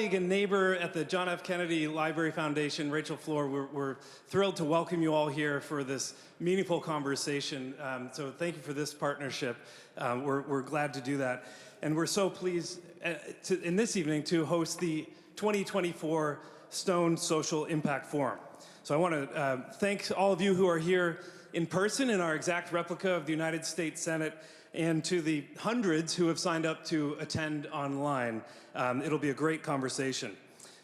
colleague and neighbor at the John F. Kennedy Library Foundation, Rachel Floor, we're thrilled to welcome you all here for this meaningful conversation. So thank you for this partnership. We're glad to do that. And we're so pleased in this evening to host the 2024 Stone Social Impact Forum. So I want to thank all of you who are here in person in our exact replica of the United States Senate, and to the hundreds who have signed up to attend online. It'll be a great conversation.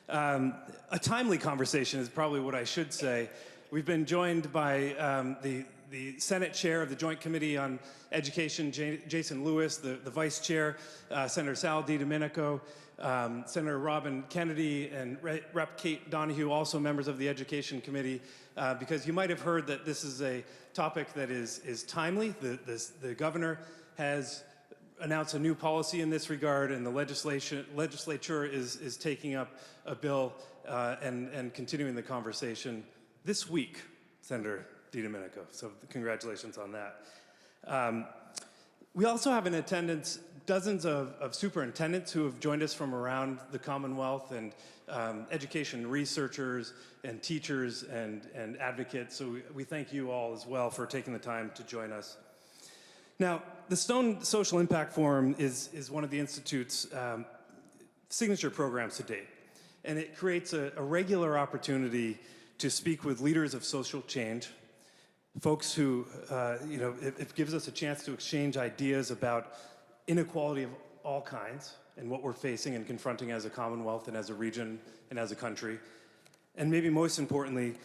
A timely conversation is probably what I should say. We've been joined by the Senate Chair of the Joint Committee on Education, Jason Lewis, the Vice Chair, Senator Sal DiDomenico, Senator Robin Kennedy, and Rep. Kate Donahue, also members of the Education Committee, because you might have heard that this is a topic that is timely. The governor has announced a new policy in this regard, and the legislature is taking up a bill and continuing the conversation this week, Senator DiDomenico. So congratulations on that. We also have in attendance dozens of superintendents who have joined us from around the Commonwealth, and education researchers and teachers and advocates. So we thank you all as well for taking the time to join us. Now, the Stone Social Impact Forum is one of the Institute's signature programs to date, and it creates a regular opportunity to speak with leaders of social change, folks who, it gives us a chance to exchange ideas about inequality of all kinds and what we're facing and confronting as a Commonwealth and as a region and as a country. And maybe most importantly,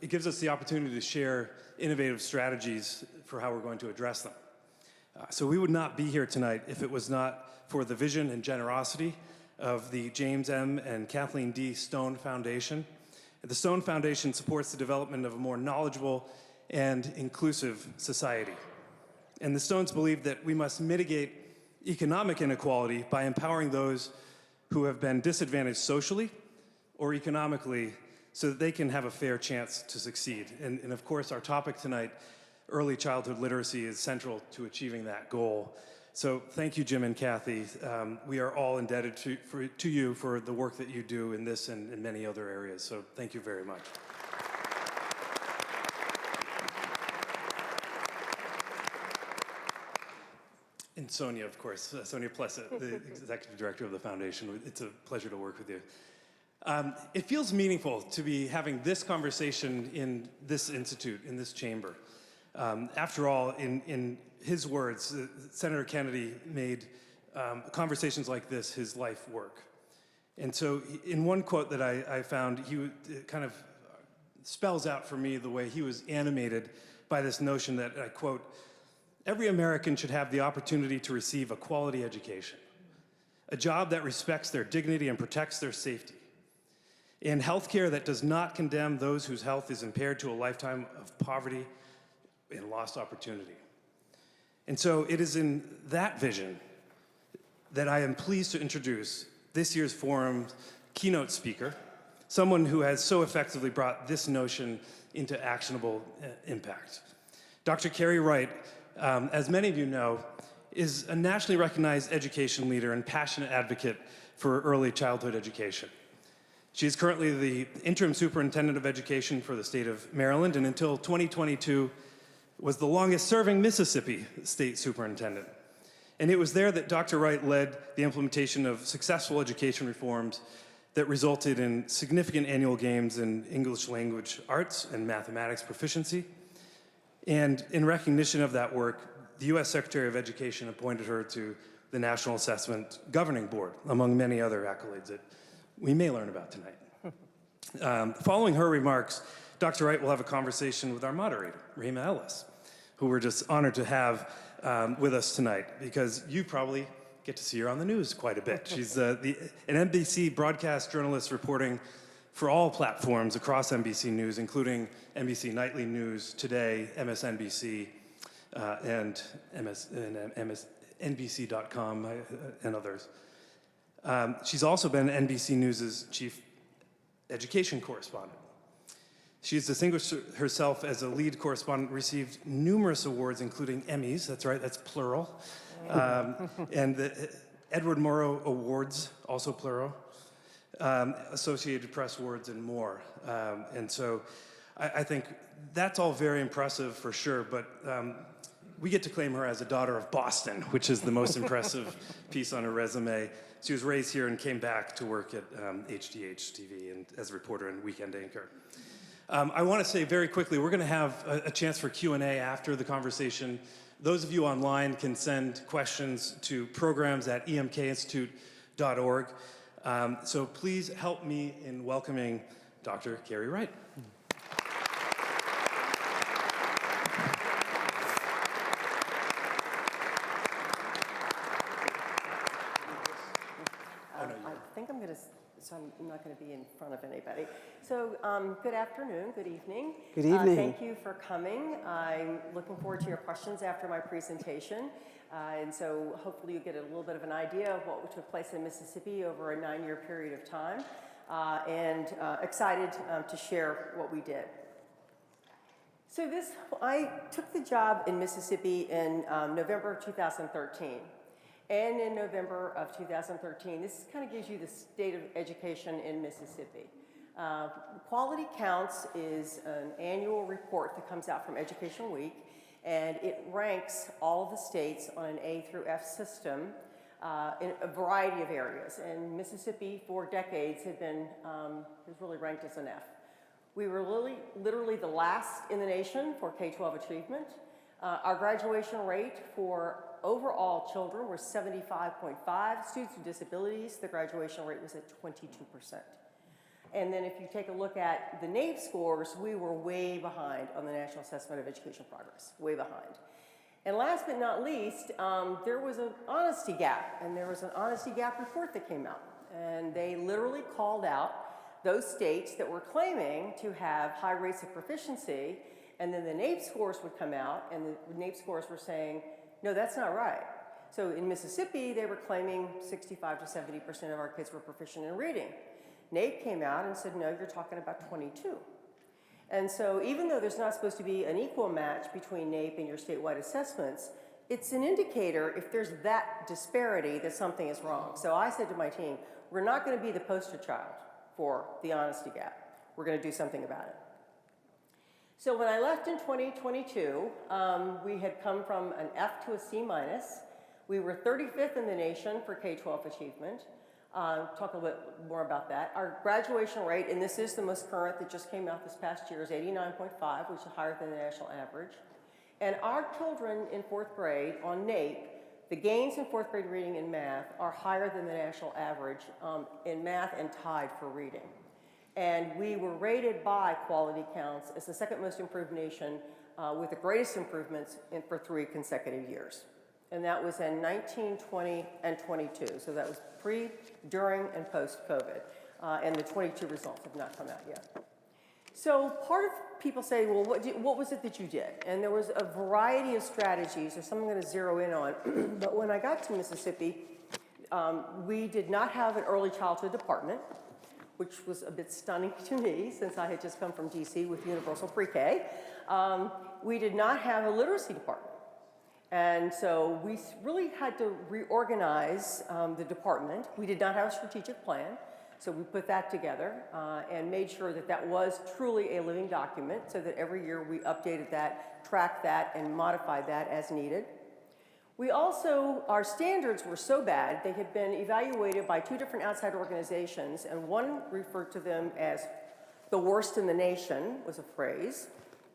it gives us the opportunity to share innovative strategies for how we're going to address them. So we would not be here tonight if it was not for the vision and generosity of the James M. and Kathleen D. Stone Foundation. The Stone Foundation supports the development of a more knowledgeable and inclusive society. And the Stones believe that we must mitigate economic inequality by empowering those who have been disadvantaged socially or economically so that they can have a fair chance to succeed. And of course, our topic tonight, early childhood literacy, is central to achieving that goal. So thank you, Jim and Kathy. We are all indebted to you for the work that you do in this and in many other areas. So thank you very much. And Sonia, of course, Sonia Plessett, the Executive Director of the Foundation. It's a pleasure to work with you. It feels meaningful to be having this conversation in this institute, in this chamber. After all, in his words, Senator Kennedy made conversations like this his life work. And so in one quote that I found, he kind of spells out for me the way he was animated by this notion that, I quote, "Every American should have the opportunity to receive a quality education, a job that respects their dignity and protects their safety, and healthcare that does not condemn those whose health is impaired to a lifetime of poverty and lost opportunity." And so it is in that vision that I am pleased to introduce this year's forum's keynote speaker, someone who has so effectively brought this notion into actionable impact. Dr. Carrie Wright, as many of you know, is a nationally recognized education leader and passionate advocate for early childhood education. She is currently the interim superintendent of education for the state of Maryland, and until 2022 was the longest serving Mississippi state superintendent. And it was there that Dr. Wright led the implementation of successful education reforms that resulted in significant annual gains in English language arts and mathematics proficiency. And in recognition of that work, the U.S. Secretary of Education appointed her to the National Assessment Governing Board, among many other accolades that we may learn about tonight. Following her remarks, Dr. Wright will have a conversation with our moderator, Rima Ellis, who we're just honored to have with us tonight, because you probably get to see her on the news quite a bit. She's an NBC broadcast journalist reporting for all platforms across NBC News, including NBC Nightly News, Today, MSNBC, and NBC.com, and others. She's also been NBC News' chief education correspondent. She's distinguished herself as a lead correspondent, received numerous awards, including Emmys, that's right, that's plural, and the Edward Murrow Awards, also plural, Associated Press awards, and more. And so I think that's all very impressive for sure, but we get to claim her as a daughter of Boston, which is the most impressive piece on her resume. She was raised here and came back to work at HDH TV and as a reporter and weekend anchor. I want to say very quickly, we're going to have a chance for Q&A after the conversation. Those of you online can send questions to programs@emkinstitute.org. So please help me in welcoming Dr. Carey Wright. So I'm not going to be in front of anybody. So good afternoon, good evening. Good evening. Thank you for coming. I'm looking forward to your questions after my presentation. And so hopefully you get a little bit of an idea of what took place in Mississippi over a 9-year period of time. And excited to share what we did. So I took the job in Mississippi in November of 2013. And in November of 2013, this kind of gives you the state of education in Mississippi. Quality Counts is an annual report that comes out from Education Week, and it ranks all of the states on an A through F system in a variety of areas. And Mississippi, for decades, was really ranked as an F. We were literally the last in the nation for K-12 achievement. Our graduation rate for overall children were 75.5. Students with disabilities, the graduation rate was at 22%. And then if you take a look at the NAEP scores, we were way behind on the National Assessment of Education Progress, way behind. And last but not least, there was an honesty gap, and there was an honesty gap report that came out. And they literally called out those states that were claiming to have high rates of proficiency, and then the NAEP scores would come out, and the NAEP scores were saying, no, that's not right. So in Mississippi, they were claiming 65 to 70% of our kids were proficient in reading. NAEP came out and said, no, you're talking about 22. And so even though there's not supposed to be an equal match between NAEP and your statewide assessments, it's an indicator if there's that disparity that something is wrong. So I said to my team, we're not going to be the poster child for the honesty gap. We're going to do something about it. So when I left in 2022, we had come from an F to a C minus. We were 35th in the nation for K-12 achievement. Talk a little bit more about that. Our graduation rate, and this is the most current that just came out this past year, is 89.5, which is higher than the national average. And our children in 4th grade on NAEP, the gains in 4th grade reading and math are higher than the national average in math and tied for reading. And we were rated by Quality Counts as the second most improved nation with the greatest improvements for 3 consecutive years. And that was in 19, 20, and 22. So that was pre, during, and post-COVID. And the 22 results have not come out yet. So part of people say, well, what was it that you did? And there was a variety of strategies. There's some I'm going to zero in on. But when I got to Mississippi, we did not have an early childhood department, which was a bit stunning to me since I had just come from DC with universal pre-K. We did not have a literacy department. And so we really had to reorganize the department. We did not have a strategic plan, so we put that together and made sure that that was truly a living document so that every year we updated that, tracked that, and modified that as needed. We also, our standards were so bad, they had been evaluated by 2 different outside organizations, and one referred to them as the worst in the nation, was a phrase,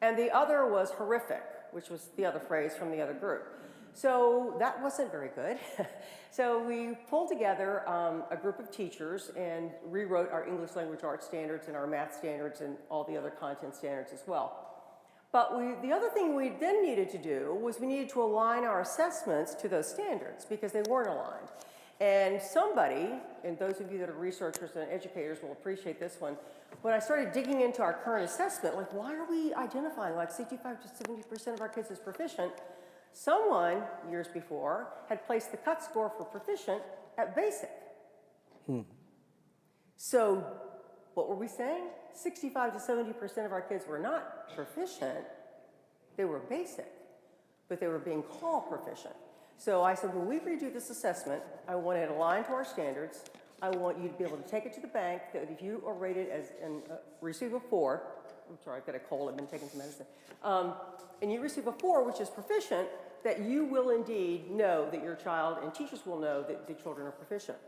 and the other was horrific, which was the other phrase from the other group. So that wasn't very good. So we pulled together a group of teachers and rewrote our English language arts standards and our math standards and all the other content standards as well. But the other thing we then needed to do was we needed to align our assessments to those standards because they weren't aligned. And somebody, and those of you that are researchers and educators will appreciate this one, when I started digging into our current assessment, like why are we identifying like 65 to 70% of our kids as proficient? Someone, years before, had placed the cut score for proficient at basic. So what were we saying? 65 to 70% of our kids were not proficient. They were basic, but they were being called proficient. So I said, when we redo this assessment, I want it aligned to our standards. I want you to be able to take it to the bank that if you are rated as, and receive a 4, I'm sorry, I've got a cold, I've been taking some medicine, and you receive a 4, which is proficient, that you will indeed know that your child, and teachers will know that the children are proficient.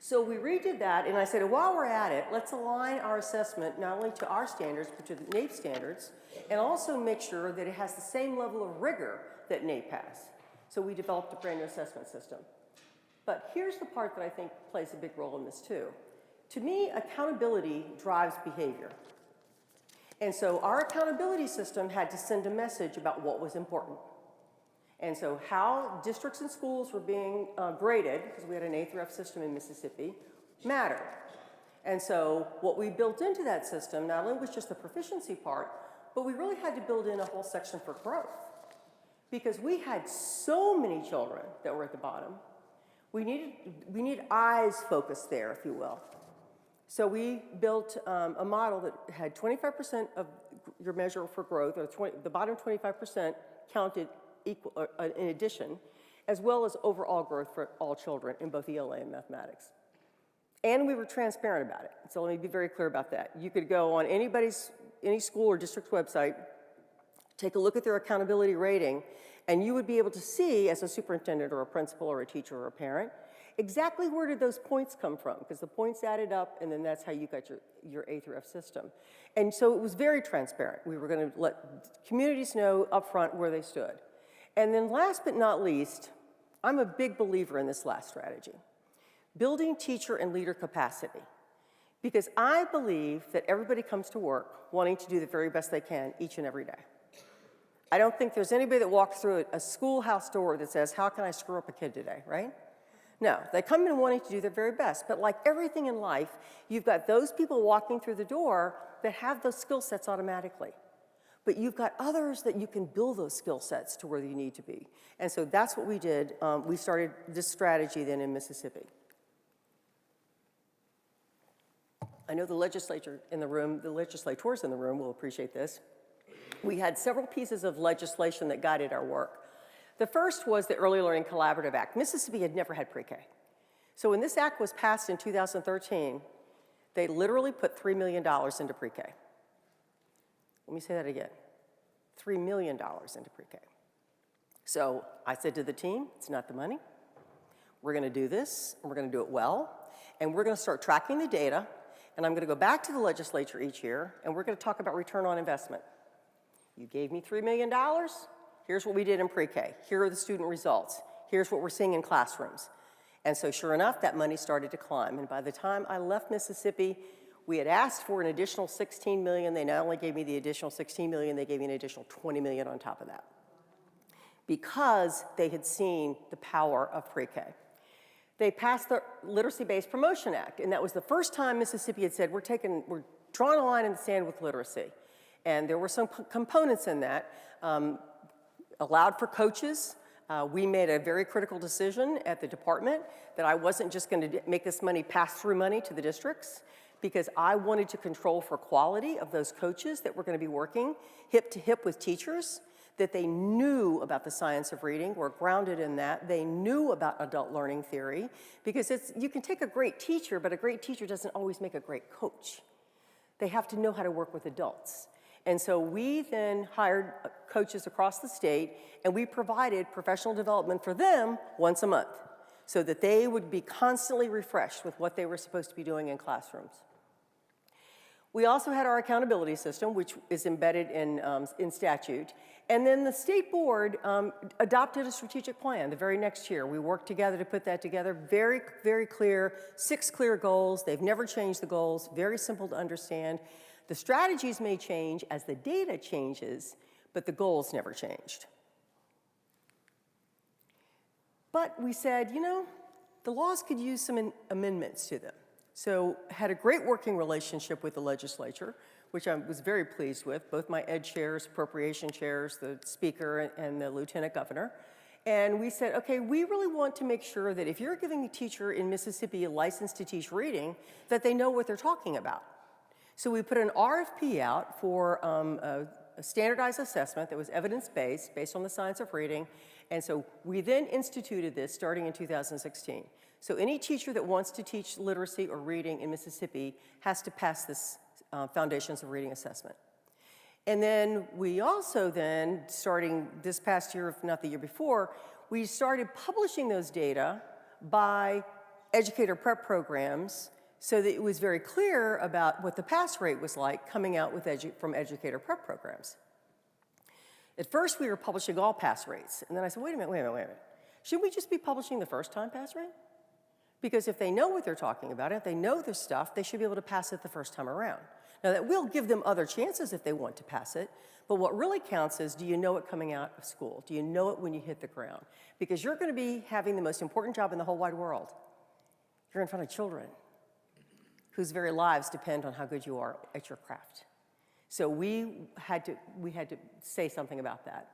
So we redid that, and I said, while we're at it, let's align our assessment not only to our standards, but to the NAEP standards, and also make sure that it has the same level of rigor that NAEP has. So we developed a brand new assessment system. But here's the part that I think plays a big role in this too. To me, accountability drives behavior. And so our accountability system had to send a message about what was important. And so how districts and schools were being graded, because we had an A through F system in Mississippi, mattered. And so what we built into that system not only was just the proficiency part, but we really had to build in a whole section for growth. Because we had so many children that were at the bottom, we need eyes focused there, if you will. So we built a model that had 25% of your measure for growth, or the bottom 25% counted equal, in addition, as well as overall growth for all children in both ELA and mathematics. And we were transparent about it. So let me be very clear about that. You could go on any school or district's website, take a look at their accountability rating, and you would be able to see, as a superintendent or a principal or a teacher or a parent, exactly where did those points come from, because the points added up, and then that's how you got your A through F system. And so it was very transparent. We were going to let communities know up front where they stood. And then last but not least, I'm a big believer in this last strategy, building teacher and leader capacity. Because I believe that everybody comes to work wanting to do the very best they can each and every day. I don't think there's anybody that walks through a schoolhouse door that says, how can I screw up a kid today, right? No, they come in wanting to do their very best. But like everything in life, you've got those people walking through the door that have those skill sets automatically. But you've got others that you can build those skill sets to where you need to be. And so that's what we did. We started this strategy then in Mississippi. I know the legislature in the room, the legislators in the room will appreciate this. We had several pieces of legislation that guided our work. The first was the Early Learning Collaborative Act. Mississippi had never had pre-K. So when this act was passed in 2013, they literally put $3 million into pre-K. Let me say that again. $3 million into pre-K. So I said to the team, it's not the money. We're going to do this, and we're going to do it well, and we're going to start tracking the data, and I'm going to go back to the legislature each year, and we're going to talk about return on investment. You gave me $3 million. Here's what we did in pre-K. Here are the student results. Here's what we're seeing in classrooms. And so sure enough, that money started to climb. And by the time I left Mississippi, we had asked for an additional $16 million. They not only gave me the additional $16 million, they gave me an additional $20 million on top of that, because they had seen the power of pre-K. They passed the Literacy-Based Promotion Act, and that was the first time Mississippi had said, we're drawing a line in the sand with literacy. And there were some components in that. Allowed for coaches. We made a very critical decision at the department that I wasn't just going to make this money pass-through money to the districts, because I wanted to control for quality of those coaches that were going to be working hip to hip with teachers, that they knew about the science of reading, were grounded in that. They knew about adult learning theory, because you can take a great teacher, but a great teacher doesn't always make a great coach. They have to know how to work with adults. And so we then hired coaches across the state, and we provided professional development for them once a month, so that they would be constantly refreshed with what they were supposed to be doing in classrooms. We also had our accountability system, which is embedded in statute. And then the state board adopted a strategic plan the very next year. We worked together to put that together. Very, very clear, 6 clear goals. They've never changed the goals, very simple to understand. The strategies may change as the data changes, but the goals never changed. But we said, you know, the laws could use some amendments to them. So had a great working relationship with the legislature, which I was very pleased with, both my ed chairs, appropriation chairs, the speaker, and the lieutenant governor. And we said, okay, we really want to make sure that if you're giving a teacher in Mississippi a license to teach reading, that they know what they're talking about. So we put an RFP out for a standardized assessment that was evidence-based, based on the science of reading. And so we then instituted this starting in 2016. So any teacher that wants to teach literacy or reading in Mississippi has to pass this Foundations of Reading assessment. And then we also then, starting this past year, if not the year before, we started publishing those data by educator prep programs so that it was very clear about what the pass rate was like coming out with from educator prep programs. At first, we were publishing all pass rates. And then I said, wait a minute. Shouldn't we just be publishing the first-time pass rate? Because if they know what they're talking about, if they know their stuff, they should be able to pass it the first time around. Now, that will give them other chances if they want to pass it, but what really counts is, do you know it coming out of school? Do you know it when you hit the ground? Because you're going to be having the most important job in the whole wide world. You're in front of children whose very lives depend on how good you are at your craft. So we had to say something about that.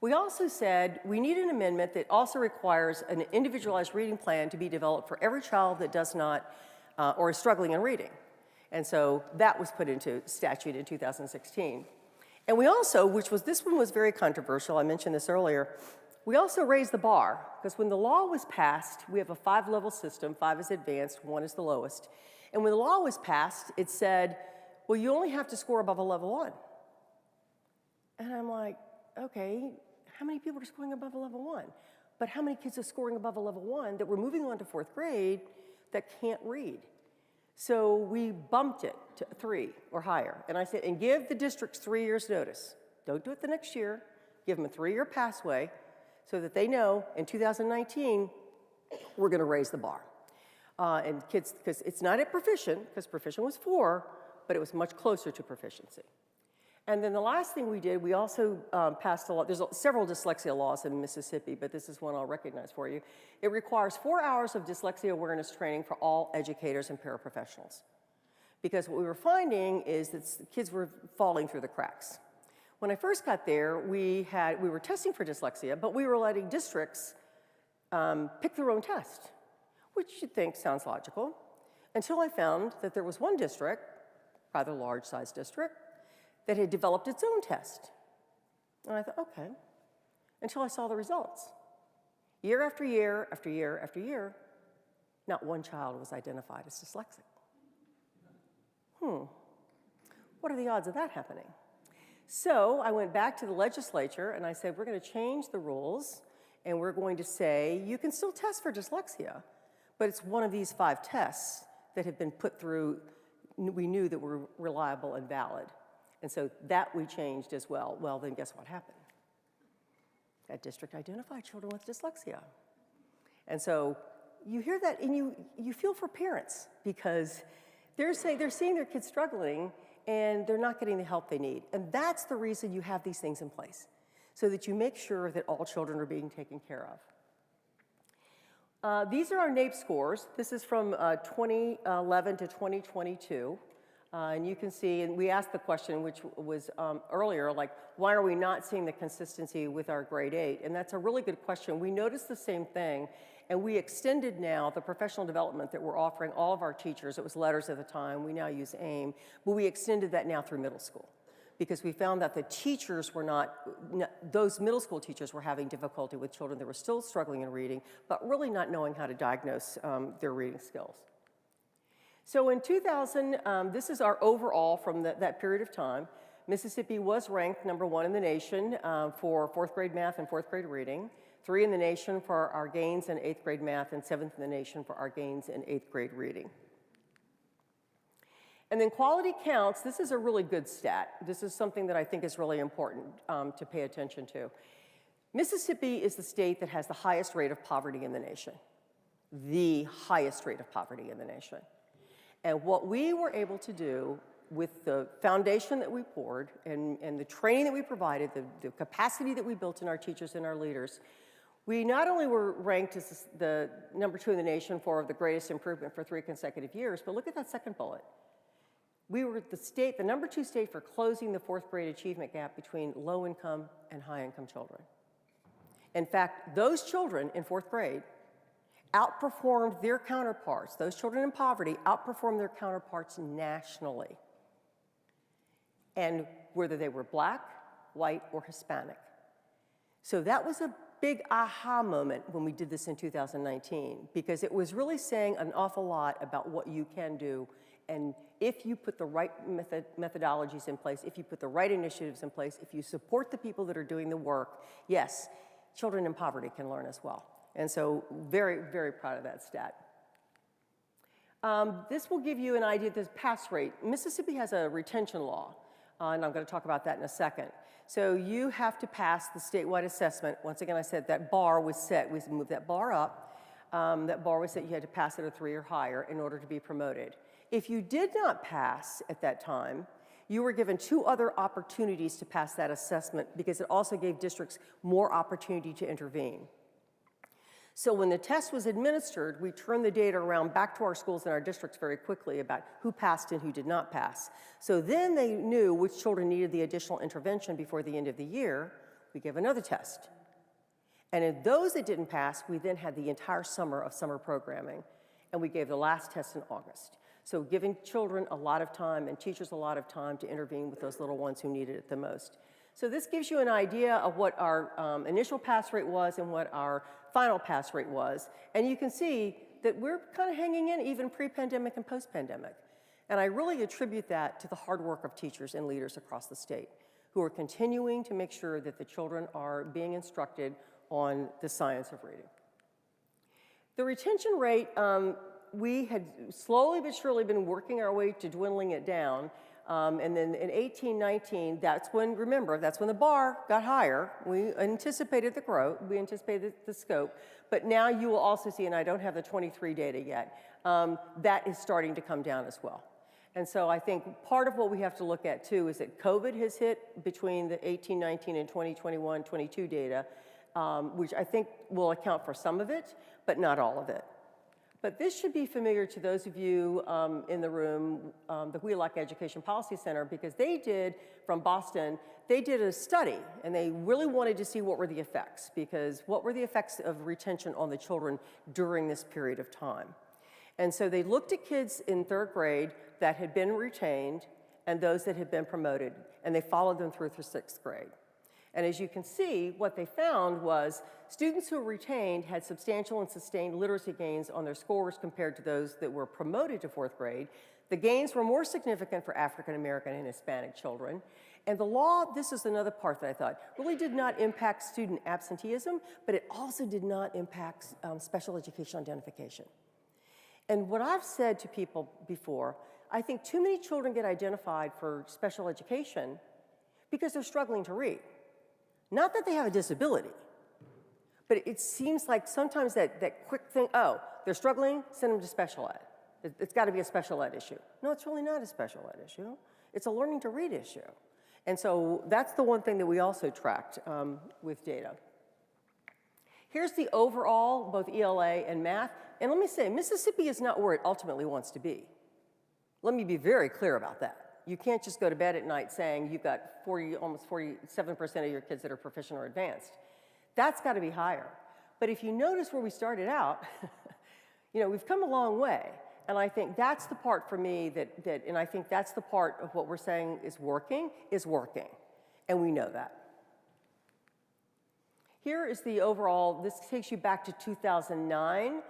We also said we need an amendment that also requires an individualized reading plan to be developed for every child that does not or is struggling in reading. And so that was put into statute in 2016. And we also, this one was very controversial, I mentioned this earlier, we also raised the bar, because when the law was passed, we have a 5-level system, 5 is advanced, 1 is the lowest. And when the law was passed, it said, well, you only have to score above a level 1. And I'm like, okay, how many people are scoring above a level 1? But how many kids are scoring above a level 1 that were moving on to 4th grade that can't read? So we bumped it to 3 or higher. And I said, and give the districts 3 years notice. Don't do it the next year. Give them a 3-year passway so that they know in 2019, we're going to raise the bar. And kids, because it's not at proficient, because proficient was 4, but it was much closer to proficiency. And then the last thing we did, we also passed a law. There's several dyslexia laws in Mississippi, but this is one I'll recognize for you. It requires 4 hours of dyslexia awareness training for all educators and paraprofessionals. Because what we were finding is that kids were falling through the cracks. When I first got there, we were testing for dyslexia, but we were letting districts pick their own test, which you'd think sounds logical, until I found that there was one district, rather large-sized district, that had developed its own test. And I thought, okay, until I saw the results. Year after year, after year, after year, not one child was identified as dyslexic. What are the odds of that happening? So I went back to the legislature and I said, we're going to change the rules and we're going to say, you can still test for dyslexia, but it's one of these 5 tests that have been put through, we knew that were reliable and valid. And so that we changed as well. Well, then guess what happened? That district identified children with dyslexia. And so you hear that and you feel for parents because they're seeing their kids struggling and they're not getting the help they need. And that's the reason you have these things in place, so that you make sure that all children are being taken care of. These are our NAEP scores. This is from 2011 to 2022. And you can see, and we asked the question, which was earlier, like, why are we not seeing the consistency with our grade 8? And that's a really good question. We noticed the same thing, and we extended now the professional development that we're offering all of our teachers. It was letters at the time. We now use AIM, but we extended that now through middle school because we found that the teachers were those middle school teachers were having difficulty with children that were still struggling in reading, but really not knowing how to diagnose their reading skills. So in 2000, this is our overall from that period of time. Mississippi was ranked #1 in the nation for 4th grade math and 4th grade reading, 3 in the nation for our gains in 8th grade math, and 7th in the nation for our gains in 8th grade reading. And then quality counts, this is a really good stat. This is something that I think is really important to pay attention to. Mississippi is the state that has the highest rate of poverty in the nation. The highest rate of poverty in the nation. And what we were able to do with the foundation that we poured and the training that we provided, the capacity that we built in our teachers and our leaders, we not only were ranked as the #2 in the nation for the greatest improvement for 3 consecutive years, but look at that second bullet. We were the #2 state for closing the 4th grade achievement gap between low income and high income children. In fact, those children in 4th grade outperformed their counterparts, those children in poverty outperformed their counterparts nationally. And whether they were Black, white, or Hispanic. So that was a big aha moment when we did this in 2019, because it was really saying an awful lot about what you can do. And if you put the right methodologies in place, if you put the right initiatives in place, if you support the people that are doing the work, yes, children in poverty can learn as well. And so very, very proud of that stat. This will give you an idea of the pass rate. Mississippi has a retention law, and I'm going to talk about that in a second. So you have to pass the statewide assessment. Once again, I said that bar was set. We moved that bar up. That bar was set. You had to pass at a 3 or higher in order to be promoted. If you did not pass at that time, you were given 2 other opportunities to pass that assessment, because it also gave districts more opportunity to intervene. So when the test was administered, we turned the data around back to our schools and our districts very quickly about who passed and who did not pass. So then they knew which children needed the additional intervention before the end of the year. We gave another test. And in those that didn't pass, we then had the entire summer of summer programming, and we gave the last test in August. So giving children a lot of time and teachers a lot of time to intervene with those little ones who needed it the most. So this gives you an idea of what our initial pass rate was and what our final pass rate was. And you can see that we're kind of hanging in even pre-pandemic and post-pandemic. And I really attribute that to the hard work of teachers and leaders across the state who are continuing to make sure that the children are being instructed on the science of reading. The retention rate, we had slowly but surely been working our way to dwindling it down. And then in 1819, that's when, remember, that's when the bar got higher. We anticipated the growth, we anticipated the scope, but now you will also see, and I don't have the 23 data yet, that is starting to come down as well. And so I think part of what we have to look at too is that COVID has hit between the 1819 and 2021-22 data, which I think will account for some of it, but not all of it. But this should be familiar to those of you in the room, the Wheelock Education Policy Center, because they did, from Boston, they did a study, and they really wanted to see what were the effects, because what were the effects of retention on the children during this period of time. And so they looked at kids in 3rd grade that had been retained and those that had been promoted, and they followed them through 6th grade. And as you can see, what they found was students who were retained had substantial and sustained literacy gains on their scores compared to those that were promoted to 4th grade. The gains were more significant for African American and Hispanic children. And the law, this is another part that I thought, really did not impact student absenteeism, but it also did not impact special education identification. And what I've said to people before, I think too many children get identified for special education because they're struggling to read. Not that they have a disability, but it seems like sometimes that quick thing, oh, they're struggling, send them to special ed. It's got to be a special ed issue. No, it's really not a special ed issue. It's a learning to read issue. And so that's the one thing that we also tracked with data. Here's the overall, both ELA and math. And let me say, Mississippi is not where it ultimately wants to be. Let me be very clear about that. You can't just go to bed at night saying you've got almost 47% of your kids that are proficient or advanced. That's got to be higher. But if you notice where we started out, we've come a long way. And I think that's the part for me and I think that's the part of what we're saying is working. And we know that. Here is the overall, this takes you back to 2009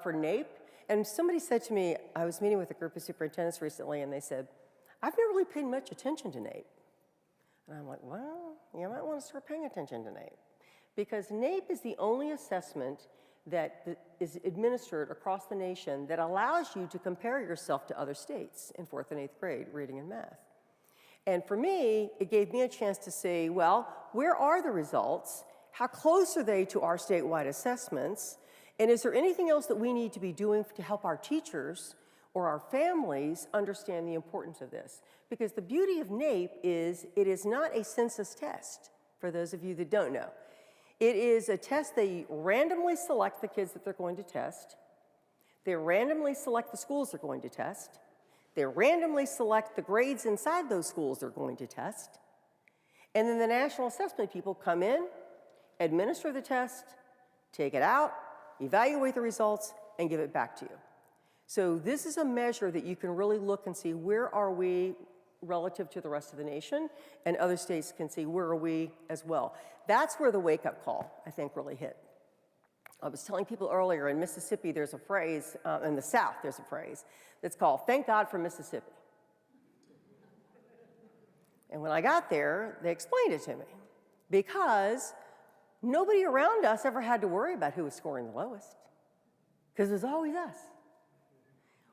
for NAEP. And somebody said to me, I was meeting with a group of superintendents recently, and they said, I've never really paid much attention to NAEP. And I'm like, well, you might want to start paying attention to NAEP. Because NAEP is the only assessment that is administered across the nation that allows you to compare yourself to other states in 4th and 8th grade reading and math. And for me, it gave me a chance to say, well, where are the results? How close are they to our statewide assessments? And is there anything else that we need to be doing to help our teachers or our families understand the importance of this? Because the beauty of NAEP is it is not a census test, for those of you that don't know. It is a test they randomly select the kids that they're going to test. They randomly select the schools they're going to test. They randomly select the grades inside those schools they're going to test. And then the national assessment people come in, administer the test, take it out, evaluate the results, and give it back to you. So this is a measure that you can really look and see where are we relative to the rest of the nation, and other states can see where are we as well. That's where the wake-up call, I think, really hit. I was telling people earlier, in Mississippi, there's a phrase, in the South, there's a phrase that's called, "Thank God for Mississippi." And when I got there, they explained it to me. Because nobody around us ever had to worry about who was scoring the lowest, because it was always us.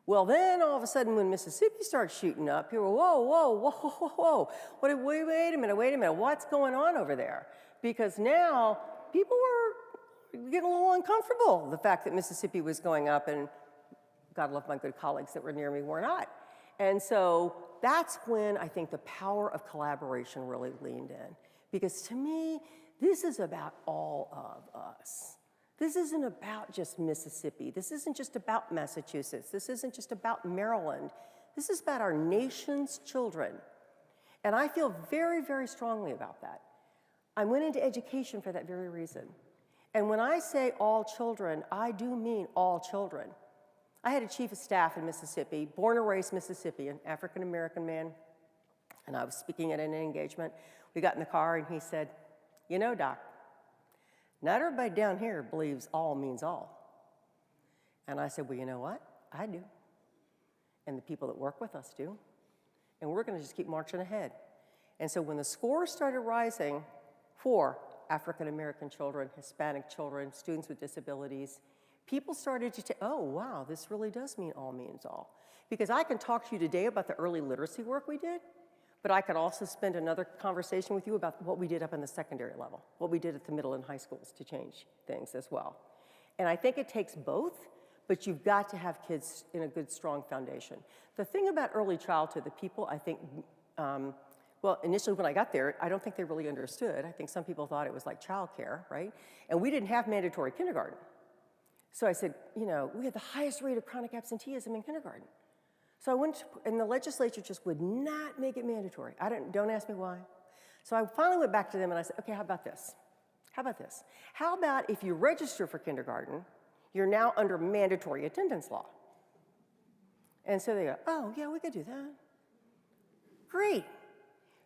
Well, then all of a sudden, when Mississippi starts shooting up, people go, whoa, whoa, whoa, whoa, whoa. Wait a minute, what's going on over there? Because now people were getting a little uncomfortable, the fact that Mississippi was going up, and God love my good colleagues that were near me were not. And so that's when I think the power of collaboration really leaned in. Because to me, this is about all of us. This isn't about just Mississippi. This isn't just about Massachusetts. This isn't just about Maryland. This is about our nation's children. And I feel very, very strongly about that. I went into education for that very reason. And when I say all children, I do mean all children. I had a chief of staff in Mississippi, born and raised Mississippian, African-American man, and I was speaking at an engagement. We got in the car and he said, "You know, Doc, not everybody down here believes all means all." And I said, "Well, you know what? I do. And the people that work with us do. And we're gonna just keep marching ahead." And so when the scores started rising for African-American children, Hispanic children, students with disabilities, people started to say, oh, wow, this really does mean all means all. Because I can talk to you today about the early literacy work we did, but I could also spend another conversation with you about what we did up in the secondary level, what we did at the middle and high schools to change things as well. And I think it takes both, but you've got to have kids in a good, strong foundation. The thing about early childhood, the people, I think, well, initially when I got there, I don't think they really understood. I think some people thought it was like childcare, right? And we didn't have mandatory kindergarten. So I said, you know, we had the highest rate of chronic absenteeism in kindergarten. So I went to, and the legislature just would not make it mandatory. Don't ask me why. So I finally went back to them and I said, okay, how about this? How about this? How about if you register for kindergarten, you're now under mandatory attendance law? And so they go, oh, yeah, we could do that. Great.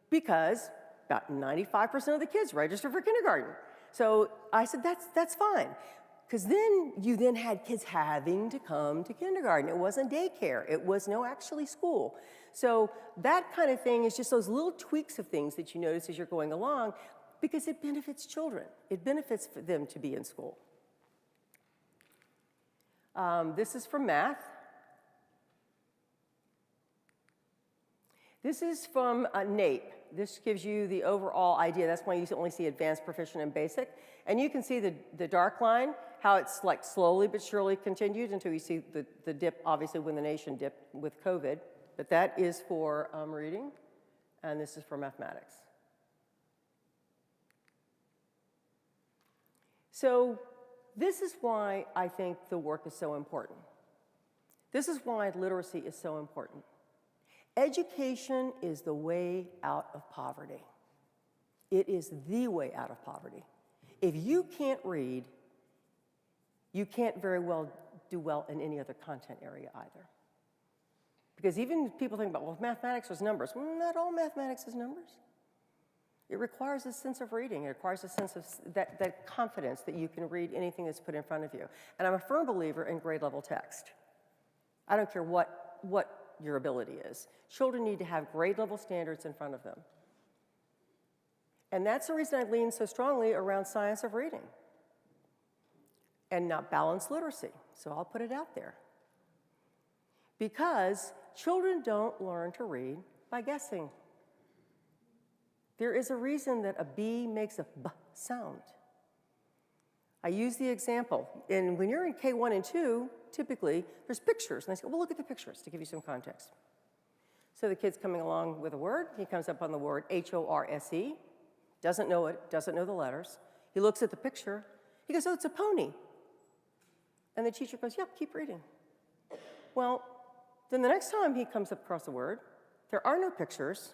Because about 95% of the kids register for kindergarten. So I said, that's fine. Because then you then had kids having to come to kindergarten. It wasn't daycare. It was no actually school. So that kind of thing is just those little tweaks of things that you notice as you're going along because it benefits children. It benefits for them to be in school. This is from math. This is from NAEP. This gives you the overall idea. That's why you only see advanced, proficient, and basic. And you can see the dark line, how it's like slowly but surely continued until you see the dip, obviously when the nation dipped with COVID. But that is for reading, and this is for mathematics. So this is why I think the work is so important. This is why literacy is so important. Education is the way out of poverty. It is the way out of poverty. If you can't read, you can't very well do well in any other content area either. Because even people think about, well, mathematics is numbers. Well, not all mathematics is numbers. It requires a sense of reading. It requires a sense of that confidence that you can read anything that's put in front of you. And I'm a firm believer in grade level text. I don't care what your ability is. Children need to have grade level standards in front of them. And that's the reason I lean so strongly around science of reading and not balanced literacy. So I'll put it out there. Because children don't learn to read by guessing. There is a reason that a B makes a B sound. I use the example, and when you're in K1 and 2, typically, there's pictures. And I say, well, look at the pictures to give you some context. So the kid's coming along with a word. He comes up on the word H-O-R-S-E. Doesn't know it, doesn't know the letters. He looks at the picture. He goes, oh, it's a pony. And the teacher goes, yep, keep reading. Well, then the next time he comes across a word, there are no pictures,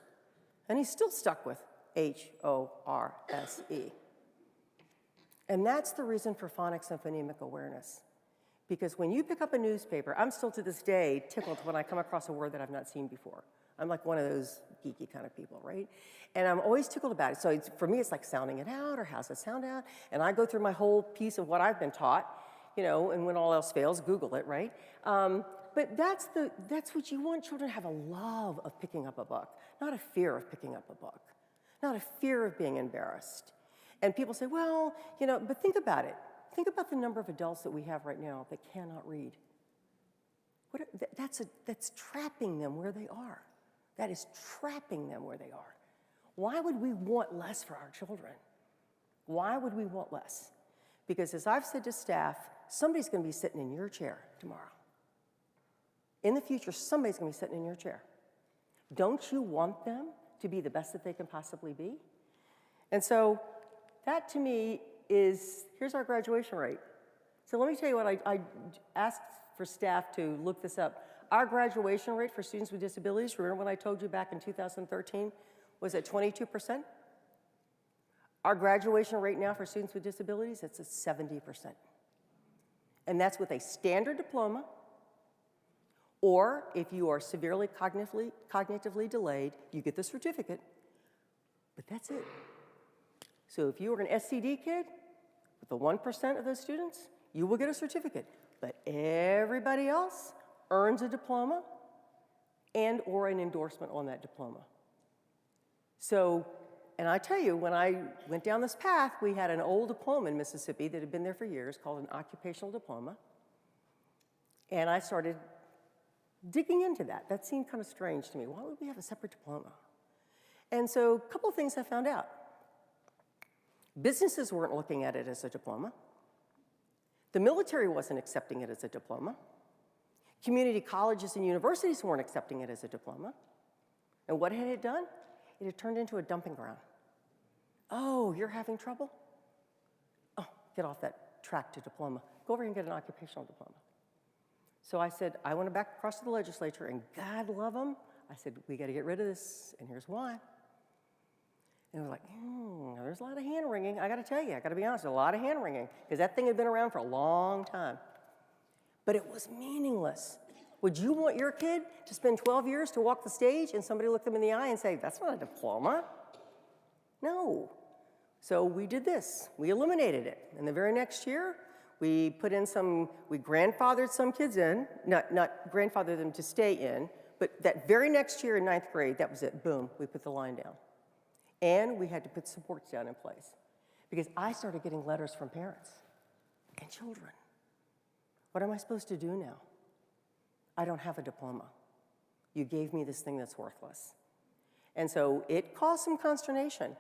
and he's still stuck with H-O-R-S-E. And that's the reason for phonics and phonemic awareness. Because when you pick up a newspaper, I'm still to this day tickled when I come across a word that I've not seen before. I'm like one of those geeky kind of people, right? And I'm always tickled about it. So for me, it's like sounding it out, or how's it sound out? And I go through my whole piece of what I've been taught, you know, and when all else fails, Google it, right? But that's what you want children to have, a love of picking up a book, not a fear of picking up a book, not a fear of being embarrassed. And people say, well, you know, but think about it. Think about the number of adults that we have right now that cannot read. That's trapping them where they are. That is trapping them where they are. Why would we want less for our children? Why would we want less? Because as I've said to staff, somebody's going to be sitting in your chair tomorrow. In the future, somebody's going to be sitting in your chair. Don't you want them to be the best that they can possibly be? And so that to me is, here's our graduation rate. So let me tell you what, I asked for staff to look this up. Our graduation rate for students with disabilities, remember when I told you back in 2013, was at 22%? Our graduation rate now for students with disabilities, it's at 70%. And that's with a standard diploma, or if you are severely cognitively delayed, you get the certificate, but that's it. So if you are an SCD kid, with the 1% of those students, you will get a certificate. But everybody else earns a diploma and or an endorsement on that diploma. So, and I tell you, when I went down this path, we had an old diploma in Mississippi that had been there for years called an occupational diploma. And I started digging into that. That seemed kind of strange to me. Why would we have a separate diploma? And so a couple of things I found out. Businesses weren't looking at it as a diploma. The military wasn't accepting it as a diploma. Community colleges and universities weren't accepting it as a diploma. And what had it done? It had turned into a dumping ground. Oh, you're having trouble? Oh, get off that track to diploma. Go over and get an occupational diploma. So I said, I went back across to the legislature, and God love them, I said, we got to get rid of this, and here's why. And we're like, there's a lot of hand-wringing. I got to tell you, I got to be honest, a lot of hand-wringing, because that thing had been around for a long time. But it was meaningless. Would you want your kid to spend 12 years to walk the stage and somebody look them in the eye and say, that's not a diploma? No. So we did this. We eliminated it. And the very next year, we put in we grandfathered some kids in, not grandfathered them to stay in, but that very next year in 9th grade, that was it, boom, we put the line down. And we had to put supports down in place. Because I started getting letters from parents and children. What am I supposed to do now? I don't have a diploma. You gave me this thing that's worthless. And so it caused some consternation.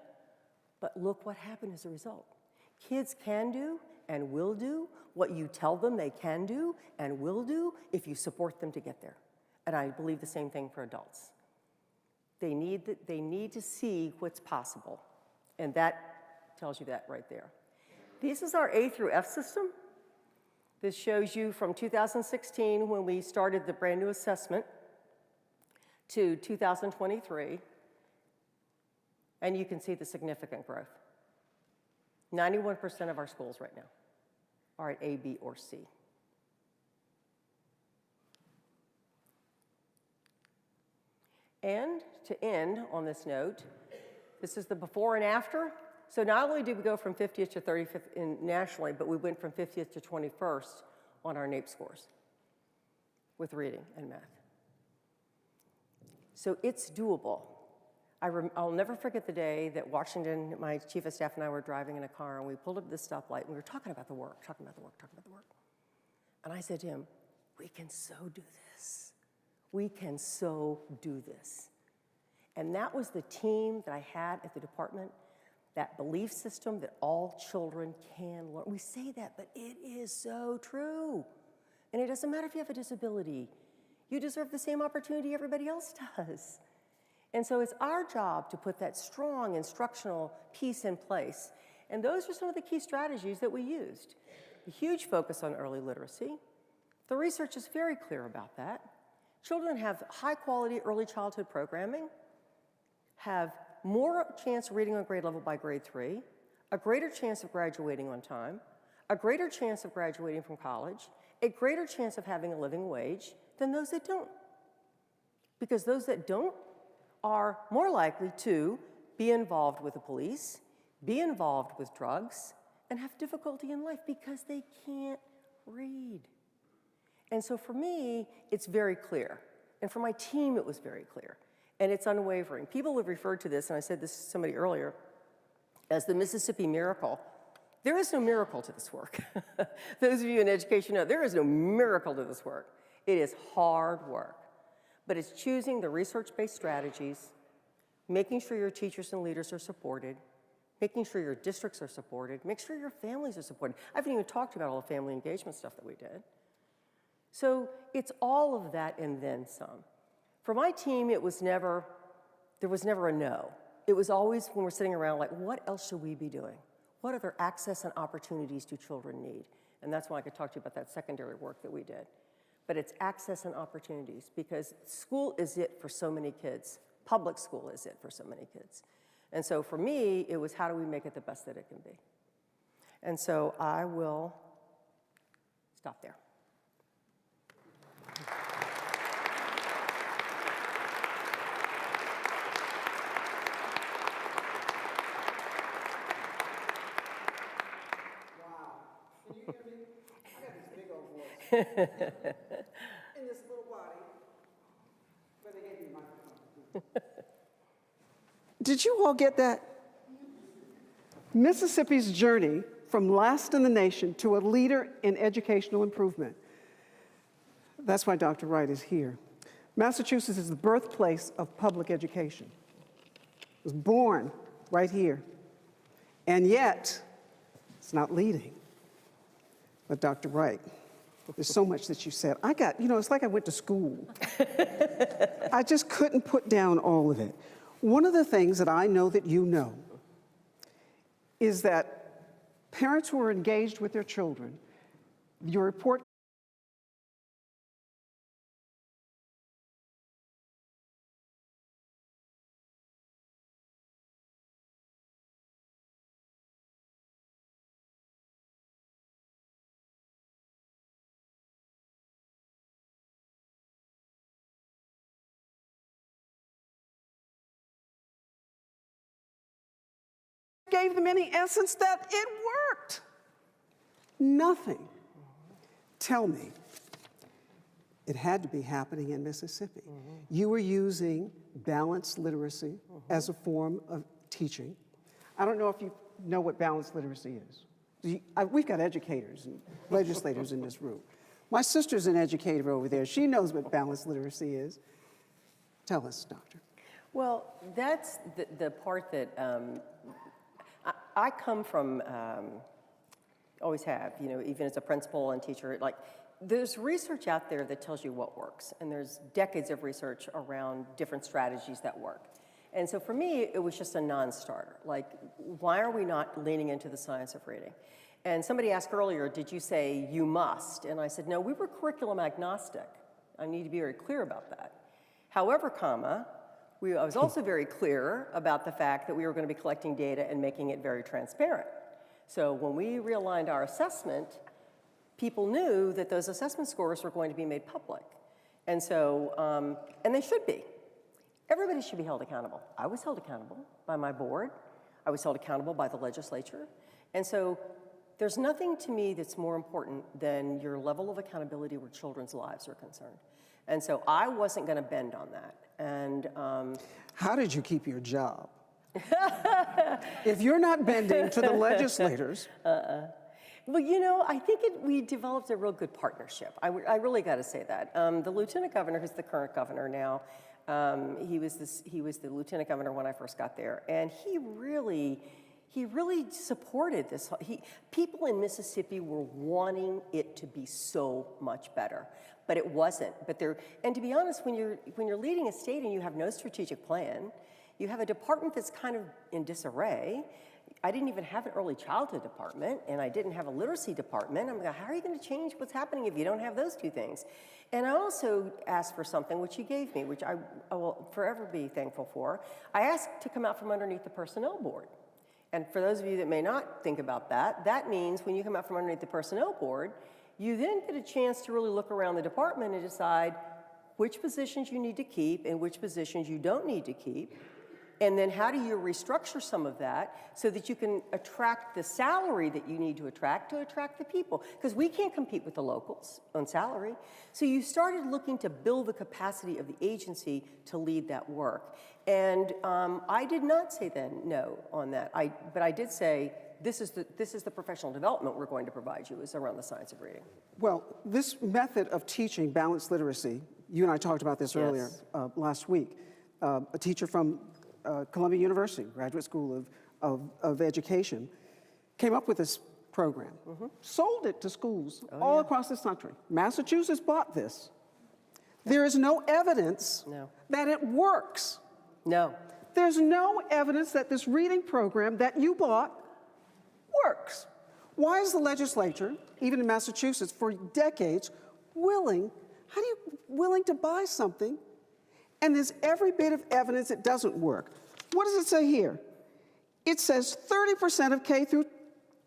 But look what happened as a result. Kids can do and will do what you tell them they can do and will do if you support them to get there. And I believe the same thing for adults. They need to see what's possible. And that tells you that right there. This is our A through F system. This shows you from 2016, when we started the brand new assessment, to 2023. And you can see the significant growth. 91% of our schools right now are at A, B, or C. And to end on this note, this is the before and after. So not only did we go from 50th to 35th nationally, but we went from 50th to 21st on our NAEP scores with reading and math. So it's doable. I'll never forget the day that Washington, my chief of staff, and I were driving in a car, and we pulled up this stoplight, and we were talking about the work. And I said to him, we can so do this. We can so do this. And that was the team that I had at the department, that belief system that all children can learn. We say that, but it is so true. And it doesn't matter if you have a disability. You deserve the same opportunity everybody else does. And so it's our job to put that strong instructional piece in place. And those are some of the key strategies that we used. A huge focus on early literacy. The research is very clear about that. Children have high-quality early childhood programming, have more chance of reading on grade level by grade 3, a greater chance of graduating on time, a greater chance of graduating from college, a greater chance of having a living wage than those that don't. Because those that don't are more likely to be involved with the police, be involved with drugs, and have difficulty in life because they can't read. And so for me, it's very clear. And for my team, it was very clear. And it's unwavering. People have referred to this, and I said this to somebody earlier, as the Mississippi miracle. There is no miracle to this work. Those of you in education know there is no miracle to this work. It is hard work. But it's choosing the research-based strategies, making sure your teachers and leaders are supported, making sure your districts are supported, make sure your families are supported. I haven't even talked about all the family engagement stuff that we did. So it's all of that and then some. For my team, there was never a no. It was always when we're sitting around like, what else should we be doing? What other access and opportunities do children need? And that's why I could talk to you about that secondary work that we did. But it's access and opportunities because school is it for so many kids. Public school is it for so many kids. And so for me, it was how do we make it the best that it can be? And so I will stop there. In this little body, but they gave me a microphone. Did you all get that? Mississippi's journey from last in the nation to a leader in educational improvement. That's why Dr. Wright is here. Massachusetts is the birthplace of public education. It was born right here. And yet, it's not leading. But Dr. Wright, there's so much that you said. It's like I went to school. I just couldn't put down all of it. One of the things that I know that you know is that parents who are engaged with their children, your report gave them any essence that it worked. Nothing. Tell me, it had to be happening in Mississippi. You were using balanced literacy as a form of teaching. I don't know if you know what balanced literacy is. We've got educators and legislators in this room. My sister's an educator over there. She knows what balanced literacy is. Tell us, doctor. Well, that's the part that I come from, always have, even as a principal and teacher, like there's research out there that tells you what works, and there's decades of research around different strategies that work. And so for me, it was just a non-starter. Like, why are we not leaning into the science of reading? And somebody asked earlier, did you say you must? And I said, no, we were curriculum agnostic. I need to be very clear about that. However, I was also very clear about the fact that we were going to be collecting data and making it very transparent. So when we realigned our assessment, people knew that those assessment scores were going to be made public. And so, and they should be. Everybody should be held accountable. I was held accountable by my board. I was held accountable by the legislature. And so there's nothing to me that's more important than your level of accountability where children's lives are concerned. And so I wasn't going to bend on that. And how did you keep your job? If you're not bending to the legislators. Well, I think we developed a real good partnership. I really got to say that. The lieutenant governor, who's the current governor now, he was the lieutenant governor when I first got there, and he really supported this. People in Mississippi were wanting it to be so much better, but it wasn't. And to be honest, when you're leading a state and you have no strategic plan, you have a department that's kind of in disarray. I didn't even have an early childhood department, and I didn't have a literacy department. I'm like, how are you going to change what's happening if you don't have those two things? And I also asked for something which he gave me, which I will forever be thankful for. I asked to come out from underneath the personnel board. And for those of you that may not think about that, that means when you come out from underneath the personnel board, you then get a chance to really look around the department and decide, which positions you need to keep and which positions you don't need to keep. And then how do you restructure some of that so that you can attract the salary that you need to attract the people? Because we can't compete with the locals on salary. So you started looking to build the capacity of the agency to lead that work. And I did not say then no on that. But I did say this is the professional development we're going to provide you is around the science of reading. Well, this method of teaching balanced literacy, you and I talked about this earlier last week. A teacher from Columbia University, Graduate School of Education, came up with this program, sold it to schools all across this country. Massachusetts bought this. There is no evidence that it works. No. There's no evidence that this reading program that you bought works. Why is the legislature, even in Massachusetts, for decades, willing to buy something and there's every bit of evidence it doesn't work? What does it say here? It says 30% of K through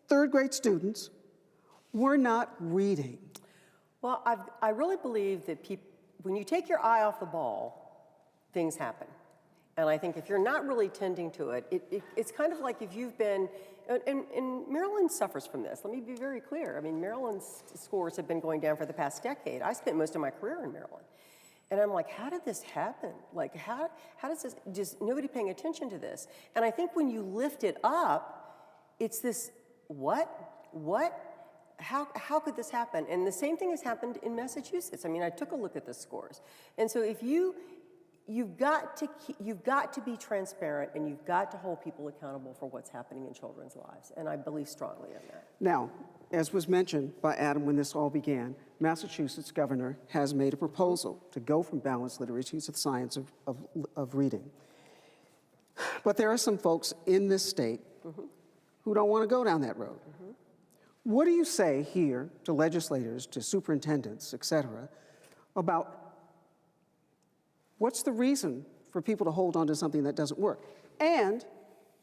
third grade students were not reading. Well, I really believe that when you take your eye off the ball, things happen. And I think if you're not really tending to it, it's kind of like if you've been, and Maryland suffers from this. Let me be very clear. I mean, Maryland's scores have been going down for the past decade. I spent most of my career in Maryland. And I'm like, how did this happen? Like, how does this, just nobody paying attention to this? And I think when you lift it up, it's this, what? How could this happen? And the same thing has happened in Massachusetts. I mean, I took a look at the scores. And so if you've got to be transparent and you've got to hold people accountable for what's happening in children's lives. And I believe strongly in that. Now, as was mentioned by Adam when this all began, Massachusetts governor has made a proposal to go from balanced literacy to the science of reading. But there are some folks in this state who don't want to go down that road. What do you say here to legislators, to superintendents, et cetera, about what's the reason for people to hold on to something that doesn't work? And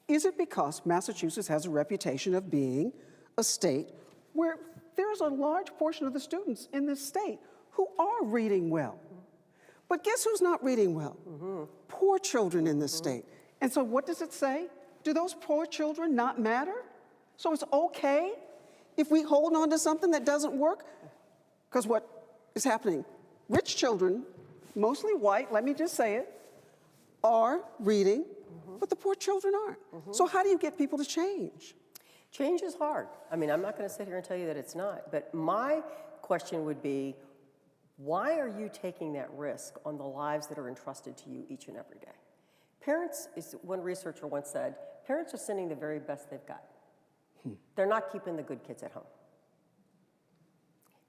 is it because Massachusetts has a reputation of being a state where there's a large portion of the students in this state who are reading well? But guess who's not reading well? Poor children in this state. And so what does it say? Do those poor children not matter? So it's okay if we hold on to something that doesn't work? Because what is happening? Rich children, mostly white, let me just say it, are reading, but the poor children aren't. So how do you get people to change? Change is hard. I mean, I'm not going to sit here and tell you that it's not. But my question would be, why are you taking that risk on the lives that are entrusted to you each and every day? Parents, as one researcher once said, parents are sending the very best they've got. They're not keeping the good kids at home.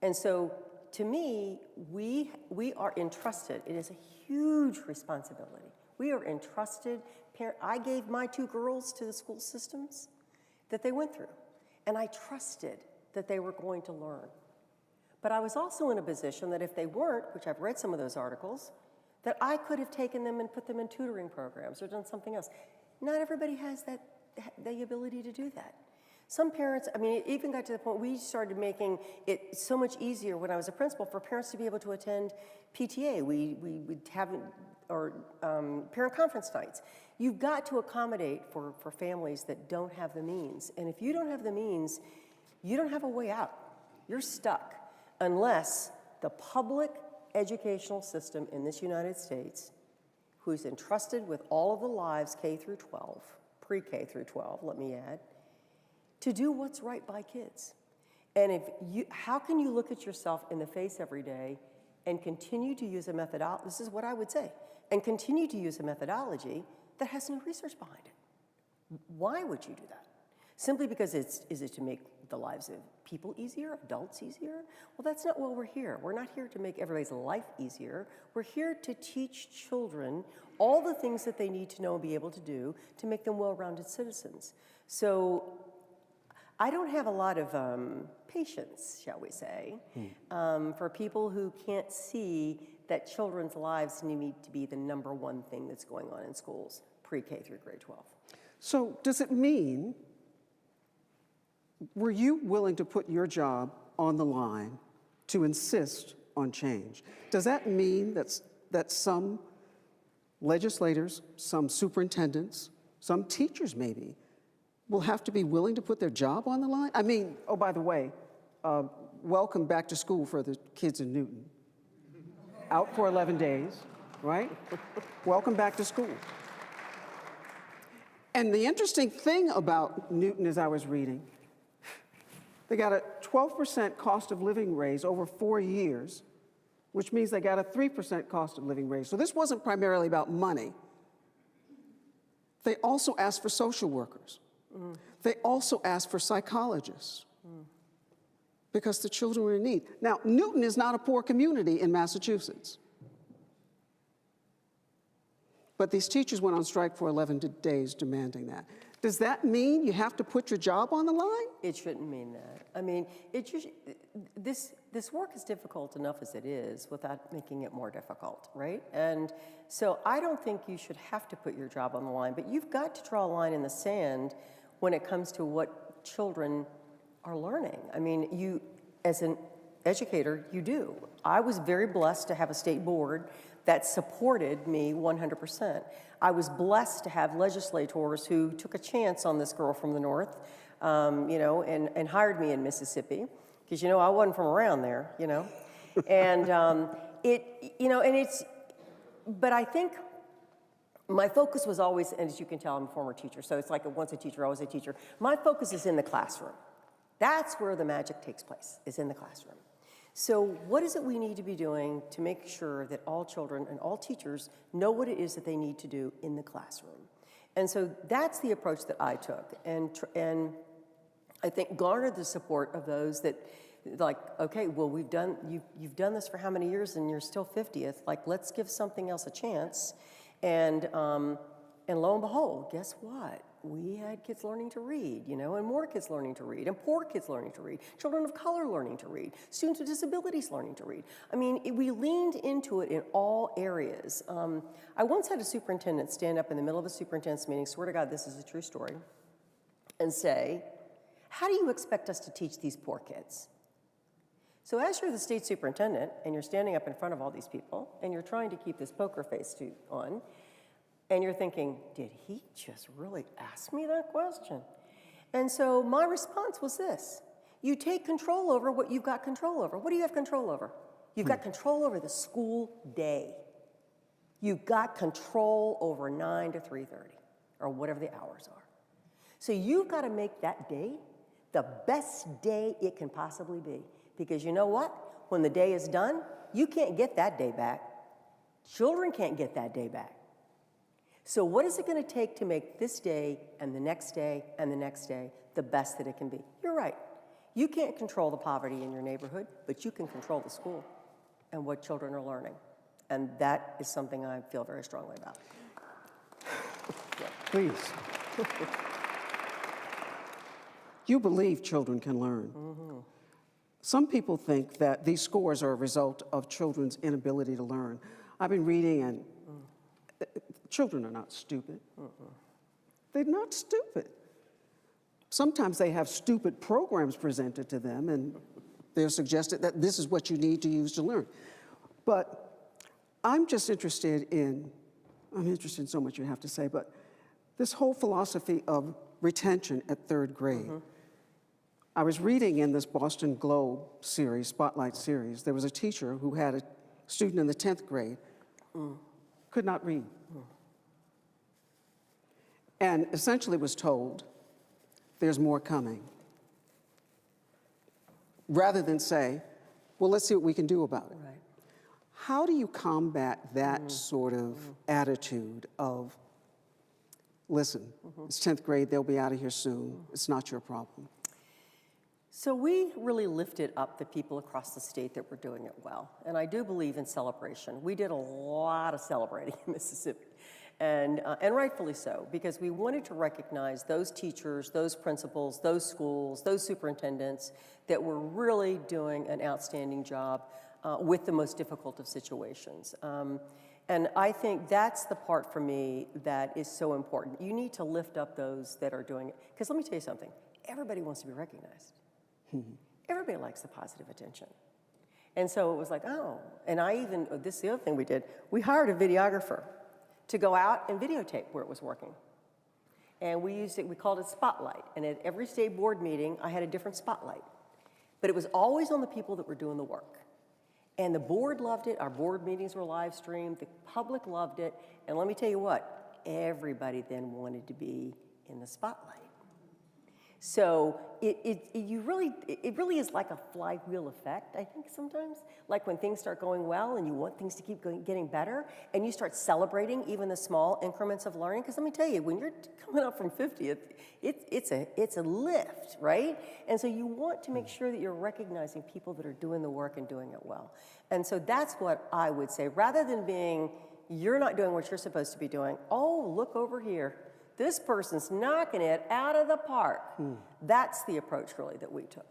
And so, to me, we are entrusted. It is a huge responsibility. We are entrusted. I gave my 2 girls to the school systems that they went through, and I trusted that they were going to learn. But I was also in a position that if they weren't, which I've read some of those articles, that I could have taken them and put them in tutoring programs or done something else. Not everybody has the ability to do that. Some parents, I mean, it even got to the point we started making it so much easier when I was a principal for parents to be able to attend PTA. We would have, or parent conference nights. You've got to accommodate for families that don't have the means. And if you don't have the means, you don't have a way out. You're stuck unless the public educational system in this United States, who's entrusted with all of the lives K through 12, pre-K through 12, let me add, to do what's right by kids. And how can you look at yourself in the face every day and continue to use a methodology, this is what I would say, and continue to use a methodology that has no research behind it? Why would you do that? Simply because is it to make the lives of people easier, adults easier? Well, that's not why we're here. We're not here to make everybody's life easier. We're here to teach children all the things that they need to know and be able to do to make them well-rounded citizens. So I don't have a lot of patience, shall we say, for people who can't see that children's lives need to be the #1 thing that's going on in schools, pre-K through grade 12. So does it mean, were you willing to put your job on the line to insist on change? Does that mean that that some legislators, some superintendents, some teachers maybe, will have to be willing to put their job on the line? I mean, oh, by the way, welcome back to school for the kids in Newton. Out for 11 days, right? Welcome back to school. And the interesting thing about Newton, as I was reading, they got a 12% cost of living raise over 4 years, which means they got a 3% cost of living raise. So this wasn't primarily about money. They also asked for social workers. They also asked for psychologists because the children were in need. Now, Newton is not a poor community in Massachusetts. But these teachers went on strike for 11 days demanding that. Does that mean you have to put your job on the line? It shouldn't mean that. I mean, this work is difficult enough as it is without making it more difficult, right? And so I don't think you should have to put your job on the line, but you've got to draw a line in the sand when it comes to what children are learning. I mean, you, as an educator, you do. I was very blessed to have a state board that supported me 100%. I was blessed to have legislators who took a chance on this girl from the north, you know, and hired me in Mississippi, because, you know, I wasn't from around there, you know. And but I think my focus was always, and as you can tell, I'm a former teacher, so it's like once a teacher, always a teacher. My focus is in the classroom. That's where the magic takes place, is in the classroom. So what is it we need to be doing to make sure that all children and all teachers know what it is that they need to do in the classroom? And so that's the approach that I took, and I think garnered the support of those that, like, okay, well, you've done this for how many years and you're still 50th, like, let's give something else a chance. And lo and behold, guess what? We had kids learning to read, you know, and more kids learning to read, and poor kids learning to read, children of color learning to read, students with disabilities learning to read. I mean, we leaned into it in all areas. I once had a superintendent stand up in the middle of a superintendent's meeting, swear to God, this is a true story, and say, how do you expect us to teach these poor kids? So as you're the state superintendent, and you're standing up in front of all these people, and you're trying to keep this poker face on, and you're thinking, did he just really ask me that question? And so my response was this: you take control over what you've got control over. What do you have control over? You've got control over the school day. You've got control over 9 to 3:30, or whatever the hours are. So you've got to make that day the best day it can possibly be. Because you know what? When the day is done, you can't get that day back. Children can't get that day back. So what is it going to take to make this day and the next day and the next day the best that it can be? You're right. You can't control the poverty in your neighborhood, but you can control the school and what children are learning. And that is something I feel very strongly about. Yeah. Please. You believe children can learn. Mm-hmm. Some people think that these scores are a result of children's inability to learn. I've been reading, and children are not stupid. They're not stupid. Sometimes they have stupid programs presented to them, and they're suggested that this is what you need to use to learn. But I'm interested in so much you have to say, but this whole philosophy of retention at 3rd grade. Mm-hmm. I was reading in this Boston Globe series, Spotlight series, there was a teacher who had a student in the 10th grade, could not read. And essentially was told, there's more coming. Rather than say, well, let's see what we can do about it. Right. How do you combat that sort of attitude of, listen, it's 10th grade, they'll be out of here soon, it's not your problem? So we really lifted up the people across the state that were doing it well. And I do believe in celebration. We did a lot of celebrating in Mississippi, and rightfully so, because we wanted to recognize those teachers, those principals, those schools, those superintendents that were really doing an outstanding job with the most difficult of situations. And I think that's the part for me that is so important. You need to lift up those that are doing it. Because let me tell you something, everybody wants to be recognized. Everybody likes the positive attention. And so it was like, oh, and this is the other thing we did, we hired a videographer to go out and videotape where it was working. And we called it Spotlight. And at every state board meeting, I had a different spotlight. But it was always on the people that were doing the work. And the board loved it. Our board meetings were live streamed. The public loved it. And let me tell you what, everybody then wanted to be in the spotlight. So it really is like a flywheel effect, I think, sometimes. Like when things start going well and you want things to keep getting better, and you start celebrating even the small increments of learning. Because let me tell you, when you're coming up from 50, it's a lift, right? And so you want to make sure that you're recognizing people that are doing the work and doing it well. And so that's what I would say. Rather than being, you're not doing what you're supposed to be doing, oh, look over here. This person's knocking it out of the park. That's the approach, really, that we took.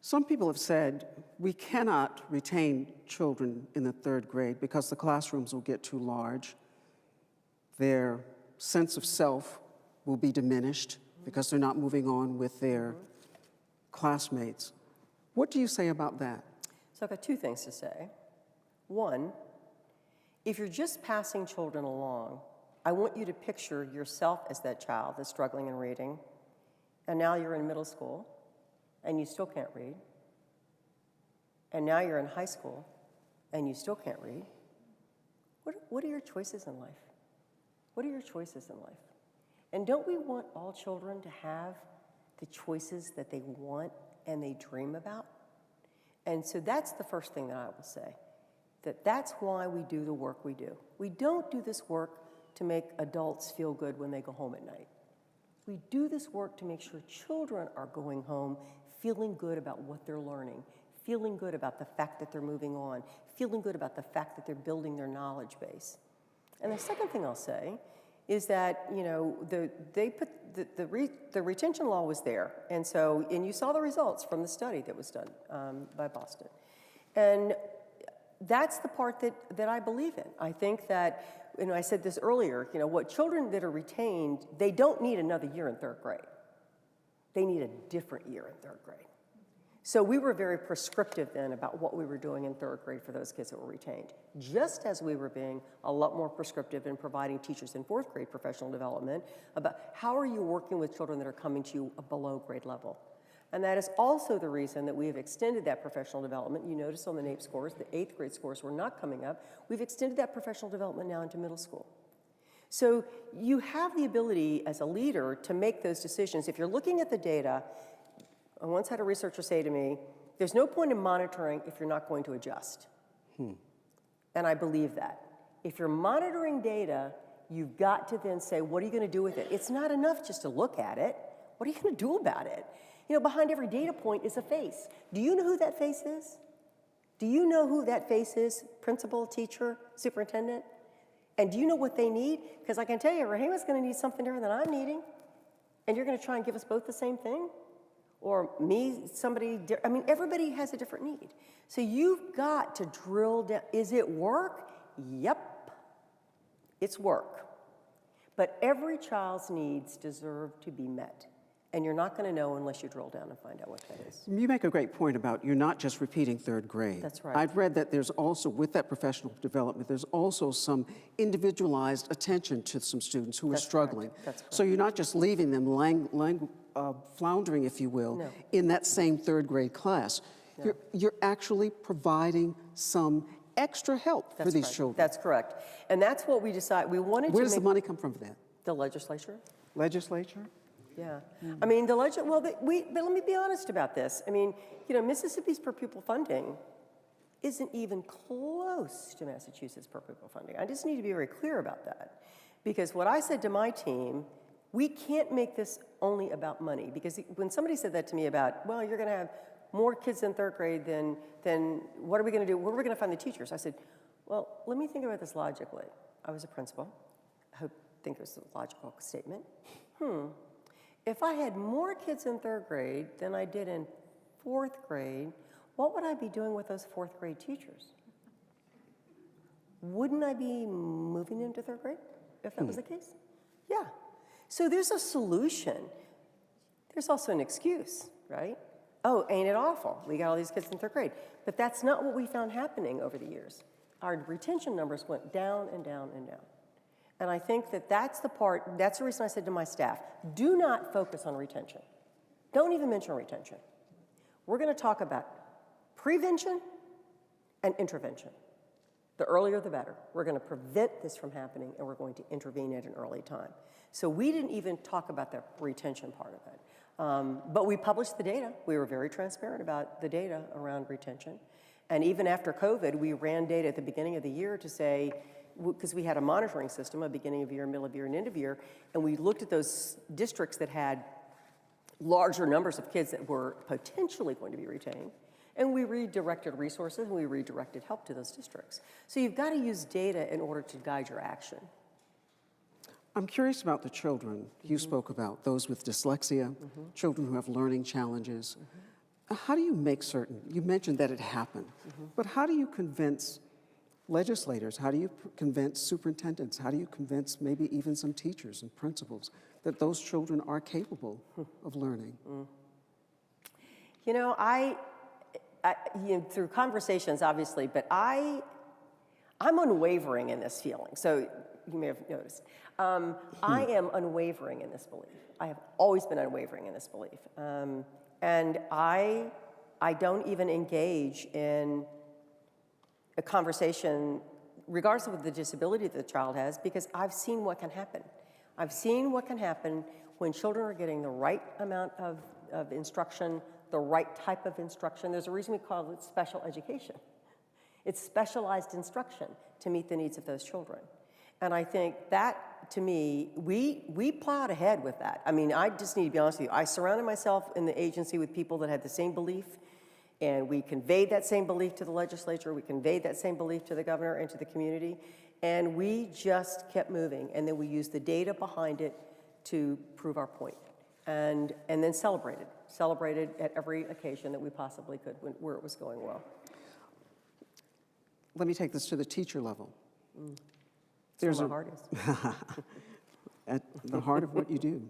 Some people have said we cannot retain children in the 3rd grade because the classrooms will get too large. Their sense of self will be diminished because they're not moving on with their classmates. What do you say about that? So I've got 2 things to say. One, if you're just passing children along, I want you to picture yourself as that child that's struggling in reading, and now you're in middle school, and you still can't read, and now you're in high school, and you still can't read. What are your choices in life? What are your choices in life? And don't we want all children to have the choices that they want and they dream about? And so that's the first thing that I will say, that's why we do the work we do. We don't do this work to make adults feel good when they go home at night. We do this work to make sure children are going home feeling good about what they're learning, feeling good about the fact that they're moving on, feeling good about the fact that they're building their knowledge base. And the second thing I'll say is that, you know, the retention law was there, and you saw the results from the study that was done by Boston. And that's the part that I believe in. I think that, you know, I said this earlier, you know, what children that are retained, they don't need another year in 3rd grade. They need a different year in 3rd grade. So we were very prescriptive then about what we were doing in 3rd grade for those kids that were retained, just as we were being a lot more prescriptive in providing teachers in 4th grade professional development about how are you working with children that are coming to you below grade level. And that is also the reason that we have extended that professional development. You notice on the NAEP scores, the 8th grade scores were not coming up. We've extended that professional development now into middle school. So you have the ability as a leader to make those decisions. If you're looking at the data, I once had a researcher say to me, there's no point in monitoring if you're not going to adjust. And I believe that. If you're monitoring data, you've got to then say, what are you going to do with it? It's not enough just to look at it. What are you going to do about it? You know, behind every data point is a face. Do you know who that face is? Do you know who that face is? Principal, teacher, superintendent? And do you know what they need? Because I can tell you, Rahima's going to need something different than I'm needing. And you're going to try and give us both the same thing? Or me, somebody, I mean, everybody has a different need. So you've got to drill down. Is it work? Yep, it's work. But every child's needs deserve to be met. And you're not going to know unless you drill down and find out what that is. You make a great point about you're not just repeating 3rd grade. That's right. I've read that there's also, with that professional development, there's also some individualized attention to some students who are struggling. That's correct. So you're not just leaving them floundering, if you will, No. in that same 3rd grade class. No. You're actually providing some extra help for these correct. children. That's correct. And that's what we decided. We wanted Where to does make the money come from for that? the legislature. Legislature? Yeah. I mean, but let me be honest about this. I mean, you know, Mississippi's per pupil funding isn't even close to Massachusetts per pupil funding. I just need to be very clear about that. Because what I said to my team, we can't make this only about money. Because when somebody said that to me about, well, you're going to have more kids in 3rd grade than what are we going to do? Where are we going to find the teachers? I said, well, let me think about this logically. I was a principal. I think it was a logical statement. If I had more kids in 3rd grade than I did in 4th grade, what would I be doing with those 4th grade teachers? Wouldn't I be moving them to 3rd grade if that was the case? Yeah. So there's a solution. There's also an excuse, right? Oh, ain't it awful? We got all these kids in third grade. But that's not what we found happening over the years. Our retention numbers went down and down and down. And I think that that's the reason I said to my staff, do not focus on retention. Don't even mention retention. We're going to talk about prevention and intervention. The earlier, the better. We're going to prevent this from happening, and we're going to intervene at an early time. So we didn't even talk about the retention part of it. But we published the data. We were very transparent about the data around retention. And even after COVID, we ran data at the beginning of the year to say, because we had a monitoring system, a beginning of year, middle of year, and end of year, and we looked at those districts that had larger numbers of kids that were potentially going to be retained, and we redirected resources and we redirected help to those districts. So you've got to use data in order to guide your action. I'm curious about the children you spoke about, those with dyslexia, children who have learning challenges. How do you make certain, you mentioned that it happened, but how do you convince legislators, how do you convince superintendents, how do you convince maybe even some teachers and principals that those children are capable of learning? You know, through conversations, obviously, but I'm unwavering in this feeling. So you may have noticed. I am unwavering in this belief. I have always been unwavering in this belief. And I don't even engage in a conversation, regardless of the disability that the child has, because I've seen what can happen. I've seen what can happen when children are getting the right amount of instruction, the right type of instruction. There's a reason we call it special education. It's specialized instruction to meet the needs of those children. And I think that, to me, we plowed ahead with that. I mean, I just need to be honest with you. I surrounded myself in the agency with people that had the same belief, and we conveyed that same belief to the legislature. We conveyed that same belief to the governor and to the community. And we just kept moving. And then we used the data behind it to prove our point. And then celebrated at every occasion that we possibly could where it was going well. Let me take this to the teacher level. That's where my heart is. At the heart of what you do.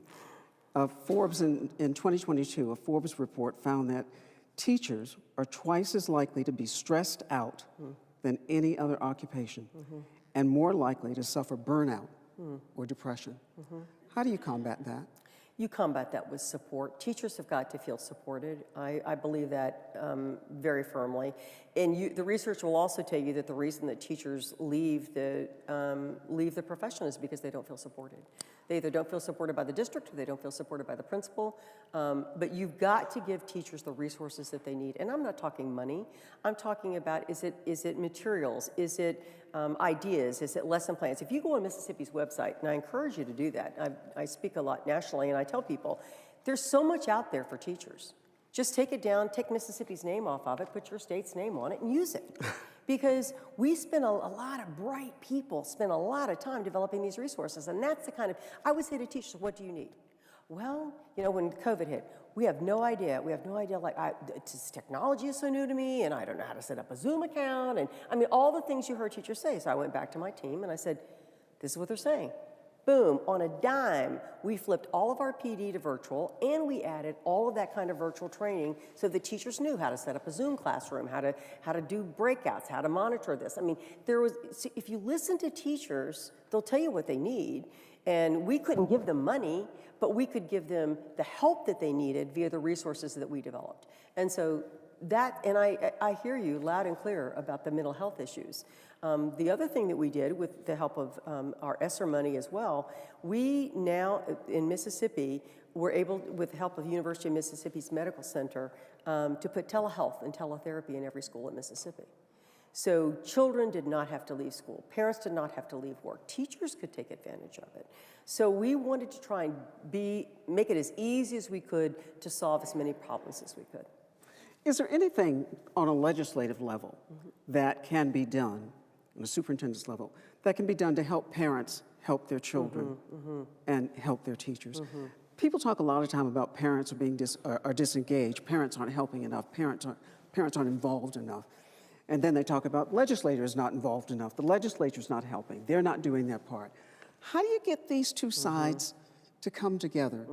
Forbes, in 2022, a Forbes report found that teachers are twice as likely to be stressed out than any other occupation and more likely to suffer burnout or depression. How do you combat that? You combat that with support. Teachers have got to feel supported. I believe that very firmly. And the research will also tell you that the reason that teachers leave the profession is because they don't feel supported. They either don't feel supported by the district or they don't feel supported by the principal. But you've got to give teachers the resources that they need. And I'm not talking money. I'm talking about, is it materials? Is it ideas? Is it lesson plans? If you go on Mississippi's website, and I encourage you to do that, I speak a lot nationally, and I tell people, there's so much out there for teachers. Just take it down, take Mississippi's name off of it, put your state's name on it, and use it. Because we spend a lot of bright people spend a lot of time developing these resources, and that's the kind of, I would say to teachers, what do you need? Well, you know, when COVID hit, we have no idea. We have no idea, like, technology is so new to me, and I don't know how to set up a Zoom account, and I mean, all the things you heard teachers say. So I went back to my team, and I said, this is what they're saying. Boom, on a dime, we flipped all of our PD to virtual, and we added all of that kind of virtual training so the teachers knew how to set up a Zoom classroom, how to do breakouts, how to monitor this. I mean, if you listen to teachers, they'll tell you what they need, and we couldn't give them money, but we could give them the help that they needed via the resources that we developed. And so that, and I hear you loud and clear about the mental health issues. The other thing that we did with the help of our ESSER money as well, we now in Mississippi were able, with the help of the University of Mississippi's Medical Center, to put telehealth and teletherapy in every school in Mississippi. So children did not have to leave school. Parents did not have to leave work. Teachers could take advantage of it. So we wanted to try and make it as easy as we could to solve as many problems as we could. Is there anything on a legislative level that can be done, on a superintendent's level, that can be done to help parents help their children and help their teachers? People talk a lot of time about parents are disengaged, parents aren't helping enough, parents aren't involved enough. And then they talk about legislators not involved enough, the legislature's not helping, they're not doing their part. How do you get these two sides to come together?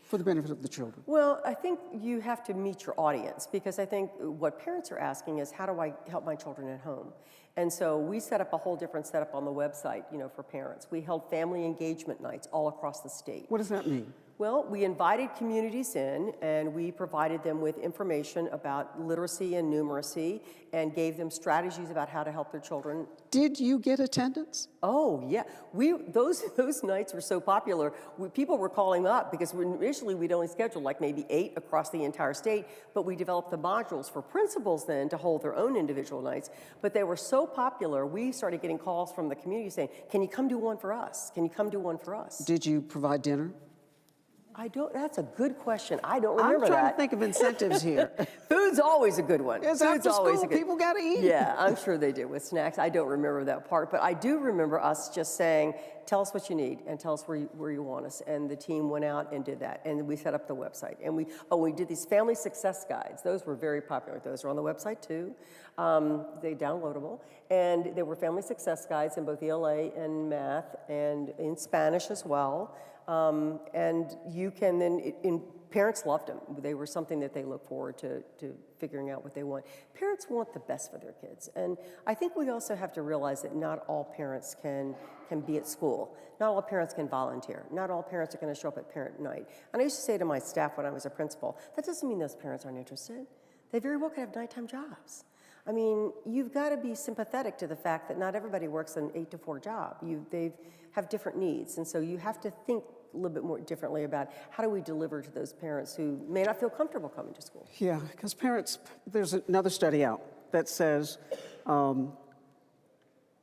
for the benefit of the children? Well, I think you have to meet your audience, because I think what parents are asking is, how do I help my children at home? And so we set up a whole different setup on the website, for parents. We held family engagement nights all across the state. What does that mean? Well, we invited communities in, and we provided them with information about literacy and numeracy, and gave them strategies about how to help their children. Did you get attendance? Oh, yeah. Those nights were so popular. People were calling up, because initially we'd only scheduled like maybe 8 across the entire state, but we developed the modules for principals then to hold their own individual nights. But they were so popular, we started getting calls from the community saying, can you come do one for us? Can you come do one for us? Did you provide dinner? That's a good question. I don't remember that. I'm trying to think of incentives here. Food's always a good one. It's Food's after always school, a good. people got to eat. Yeah, I'm sure they do with snacks. I don't remember that part, but I do remember us just saying, tell us what you need and tell us where you want us. And the team went out and did that, and we set up the website. And we did these family success guides. Those were very popular. Those are on the website too. They're downloadable. And there were family success guides in both ELA and math, and in Spanish as well. And you can then, parents loved them. They were something that they look forward to figuring out what they want. Parents want the best for their kids. And I think we also have to realize that not all parents can be at school. Not all parents can volunteer. Not all parents are going to show up at parent night. And I used to say to my staff when I was a principal, that doesn't mean those parents aren't interested. They very well could have nighttime jobs. I mean, you've got to be sympathetic to the fact that not everybody works an 8 to 4 job. They have different needs, and so you have to think a little bit more differently about how do we deliver to those parents who may not feel comfortable coming to school. Yeah, because parents, there's another study out that says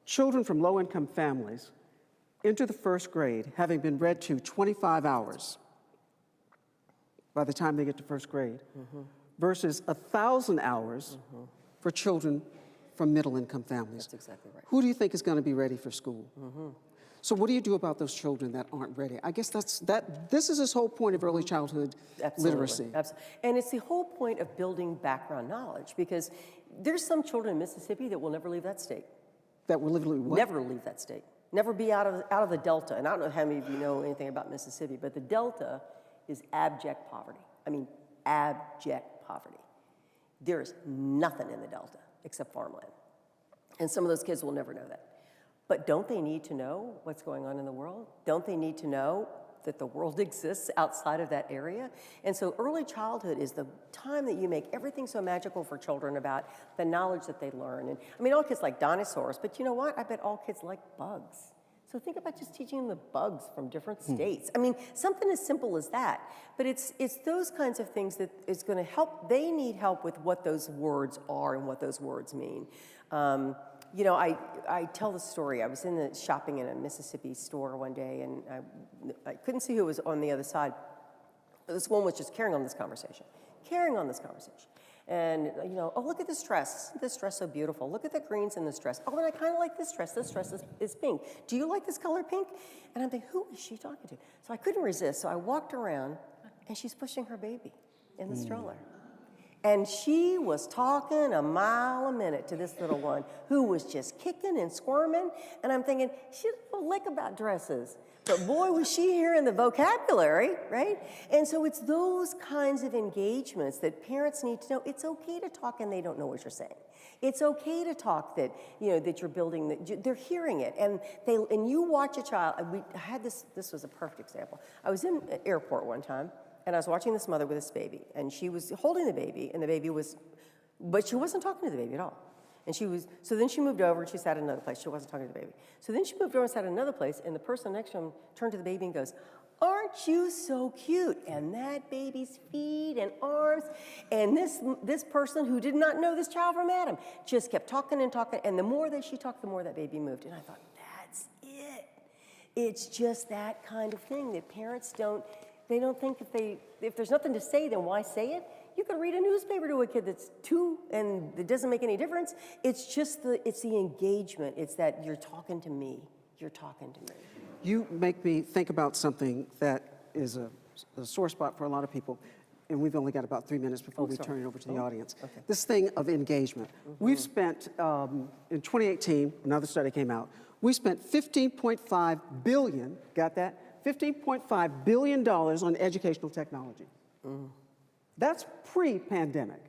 children from low-income families enter the first grade having been read to 25 hours by the time they get to first grade, versus 1,000 hours for children from middle-income families. That's exactly right. Who do you think is going to be ready for school? So what do you do about those children that aren't ready? I guess this is this whole point of early childhood literacy. Absolutely. And it's the whole point of building background knowledge, because there's some children in Mississippi that will never leave that state. That will literally what? Never leave that state. Never be out of the Delta. And I don't know how many of you know anything about Mississippi, but the Delta is abject poverty. I mean, abject poverty. There's nothing in the Delta except farmland. And some of those kids will never know that. But don't they need to know what's going on in the world? Don't they need to know that the world exists outside of that area? And so early childhood is the time that you make everything so magical for children about the knowledge that they learn. And I mean, all kids like dinosaurs, but you know what? I bet all kids like bugs. So think about just teaching them the bugs from different states. I mean, something as simple as that. But it's those kinds of things that is going to help. They need help with what those words are and what those words mean. I tell the story. I was shopping in a Mississippi store one day, and I couldn't see who was on the other side. This one was just carrying on this conversation. And, oh, look at this dress. Isn't this dress so beautiful? Look at the greens in this dress. Oh, and I kind of like this dress. This dress is pink. Do you like this color pink? And I'm thinking, who is she talking to? So I couldn't resist. So I walked around, and she's pushing her baby in the stroller. And she was talking a mile a minute to this little one who was just kicking and squirming. And I'm thinking, she doesn't know a lick about dresses. But boy, was she hearing the vocabulary, right? And so it's those kinds of engagements that parents need to know. It's okay to talk and they don't know what you're saying. It's okay to talk that, that you're building, that they're hearing it. And you watch a child. I had this was a perfect example. I was in an airport one time, and I was watching this mother with this baby, and she was holding the baby, and the baby but she wasn't talking to the baby at all. And so then she moved over and she sat in another place. She wasn't talking to the baby. So then she moved over and sat in another place, and the person next to him turned to the baby and goes, "Aren't you so cute?" And that baby's feet and arms, and this person who did not know this child from Adam just kept talking and talking, and the more that she talked, the more that baby moved. And I thought, that's it. It's just that kind of thing that parents don't think if there's nothing to say, then why say it? You could read a newspaper to a kid that's 2 and it doesn't make any difference. It's just the engagement. It's that you're talking to me. You're talking to me. You make me think about something that is a sore spot for a lot of people, and we've only got about 3 minutes before we turn it over to the audience. Okay. This thing of engagement. We've spent, in 2018, another study came out, we spent $15.5 billion, got that? $15.5 billion on educational technology. That's pre-pandemic.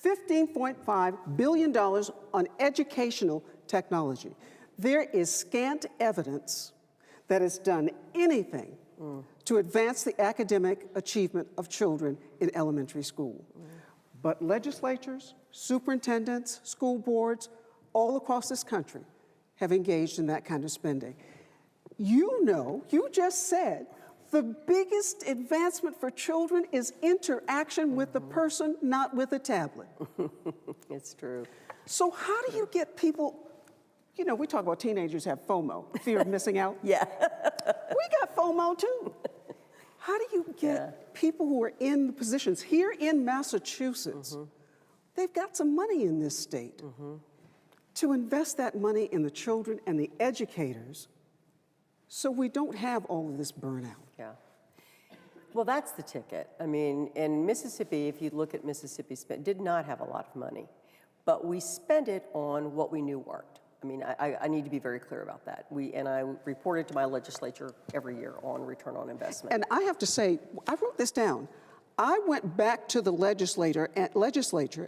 $15.5 billion on educational technology. There is scant evidence that it's done anything to advance the academic achievement of children in elementary school. But legislatures, superintendents, school boards, all across this country have engaged in that kind of spending. You know, you just said, the biggest advancement for children is interaction with the person, not with a tablet. It's true. So how do you get people, you know, we talk about teenagers have FOMO, fear of missing out. Yeah. We got FOMO too. How do you get people who are in the positions here in Massachusetts, they've got some money in this state, to invest that money in the children and the educators so we don't have all of this burnout? Yeah. Well, that's the ticket. I mean, in Mississippi, if you look at Mississippi, did not have a lot of money, but we spent it on what we knew worked. I mean, I need to be very clear about that. And I reported to my legislature every year on return on investment. And I have to say, I wrote this down. I went back to the legislature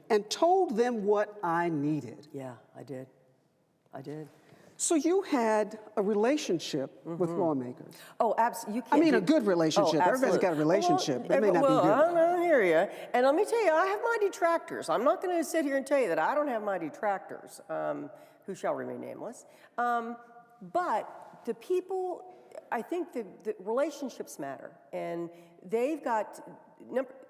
and told them what I needed. Yeah, I did. I did. So you had a relationship with lawmakers. Oh, absolutely. I mean, a good relationship. Everybody's got a relationship. It may not be good. I don't hear you. And let me tell you, I have my detractors. I'm not going to sit here and tell you that I don't have my detractors, who shall remain nameless. But the people, I think the relationships matter. And they've got,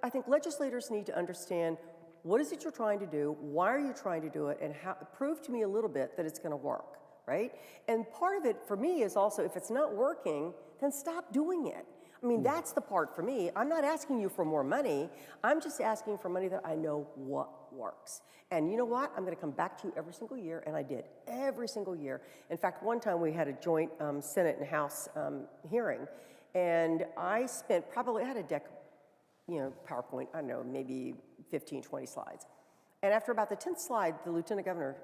I think legislators need to understand, what is it you're trying to do? Why are you trying to do it? And how, prove to me a little bit that it's going to work. Right? And part of it for me is also, if it's not working, then stop doing it. I mean, that's the part for me. I'm not asking you for more money. I'm just asking for money that I know what works. And you know what? I'm going to come back to you every single year, and I did, every single year. In fact, one time we had a joint Senate and House hearing, and I spent probably, I had a deck, you know, PowerPoint, I don't know, maybe 15, 20 slides. And after about the 10th slide, the Lieutenant Governor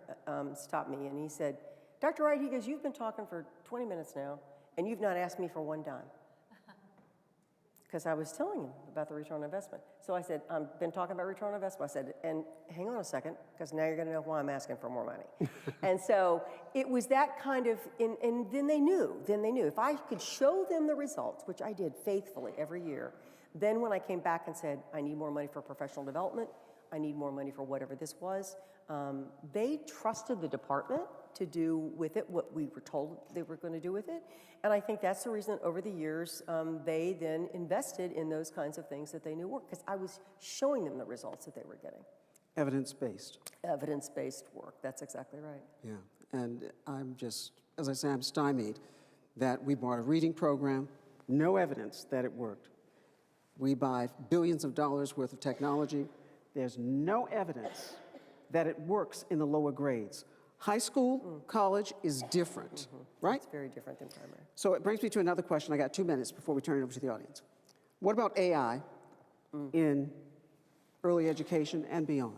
stopped me, and he said, Dr. Wright, he goes, you've been talking for 20 minutes now, and you've not asked me for one dime. Because I was telling him about the return on investment. So I said, I've been talking about return on investment. I said, and hang on a second, because now you're going to know why I'm asking for more money. And so it was that kind of, and then they knew. If I could show them the results, which I did faithfully every year, then when I came back and said, I need more money for professional development, I need more money for whatever this was, they trusted the department to do with it what we were told they were going to do with it. And I think that's the reason over the years they then invested in those kinds of things that they knew worked, because I was showing them the results that they were getting. Evidence-based. Evidence-based work, that's exactly right. Yeah, and I'm just, as I say, I'm stymied that we bought a reading program, no evidence that it worked. We buy billions of dollars worth of technology. There's no evidence that it works in the lower grades. High school, college is different, right? It's very different than primary. So it brings me to another question. I got 2 minutes before we turn it over to the audience. What about AI in early education and beyond?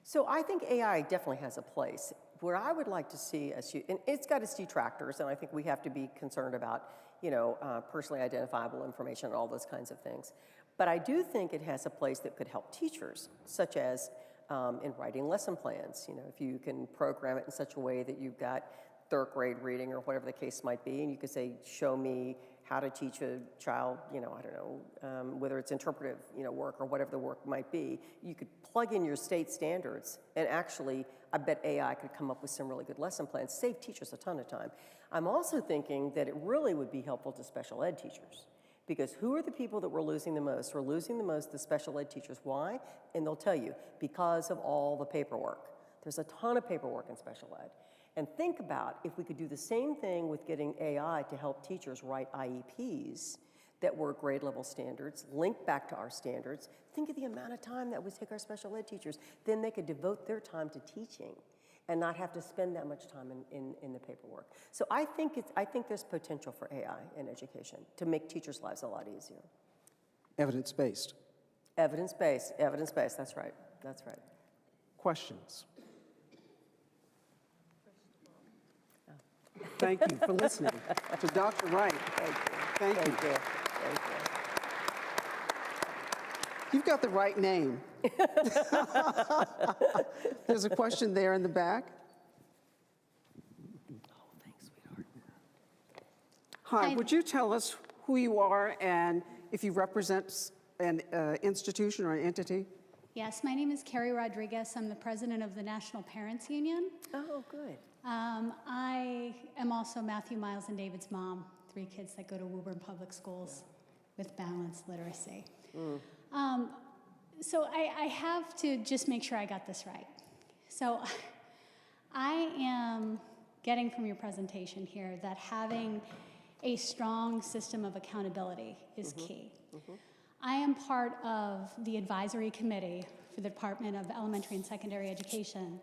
So I think AI definitely has a place. Where I would like to see us, and it's got its detractors, and I think we have to be concerned about, you know, personally identifiable information and all those kinds of things. But I do think it has a place that could help teachers, such as in writing lesson plans. You know, if you can program it in such a way that you've got third grade reading or whatever the case might be, and you could say, show me how to teach a child, you know, I don't know, whether it's interpretive, you know, work or whatever the work might be, you could plug in your state standards, and actually, I bet AI could come up with some really good lesson plans, save teachers a ton of time. I'm also thinking that it really would be helpful to special ed teachers. Because who are the people that we're losing the most? We're losing the most the special ed teachers. Why? And they'll tell you, because of all the paperwork. There's a ton of paperwork in special ed. And think about if we could do the same thing with getting AI to help teachers write IEPs that were grade level standards, linked back to our standards. Think of the amount of time that would take our special ed teachers. Then they could devote their time to teaching and not have to spend that much time in the paperwork. So I think there's potential for AI in education to make teachers' lives a lot easier. Evidence-based. Evidence-based, that's right, that's right. Questions? Thank you for listening to Dr. Wright. Thank you. Thank you. Thank you. You've got the right name. There's a question there in the back. Hi, would you tell us who you are and if you represent an institution or an entity? Yes, my name is Carrie Rodriguez. I'm the president of the National Parents Union. Oh, good. I am also Matthew, Miles, and David's mom, 3 kids that go to Woburn Public Schools with balanced literacy. So I have to just make sure I got this right. So I am getting from your presentation here that having a strong system of accountability is key. I am part of the advisory committee for the Department of Elementary and Secondary Education,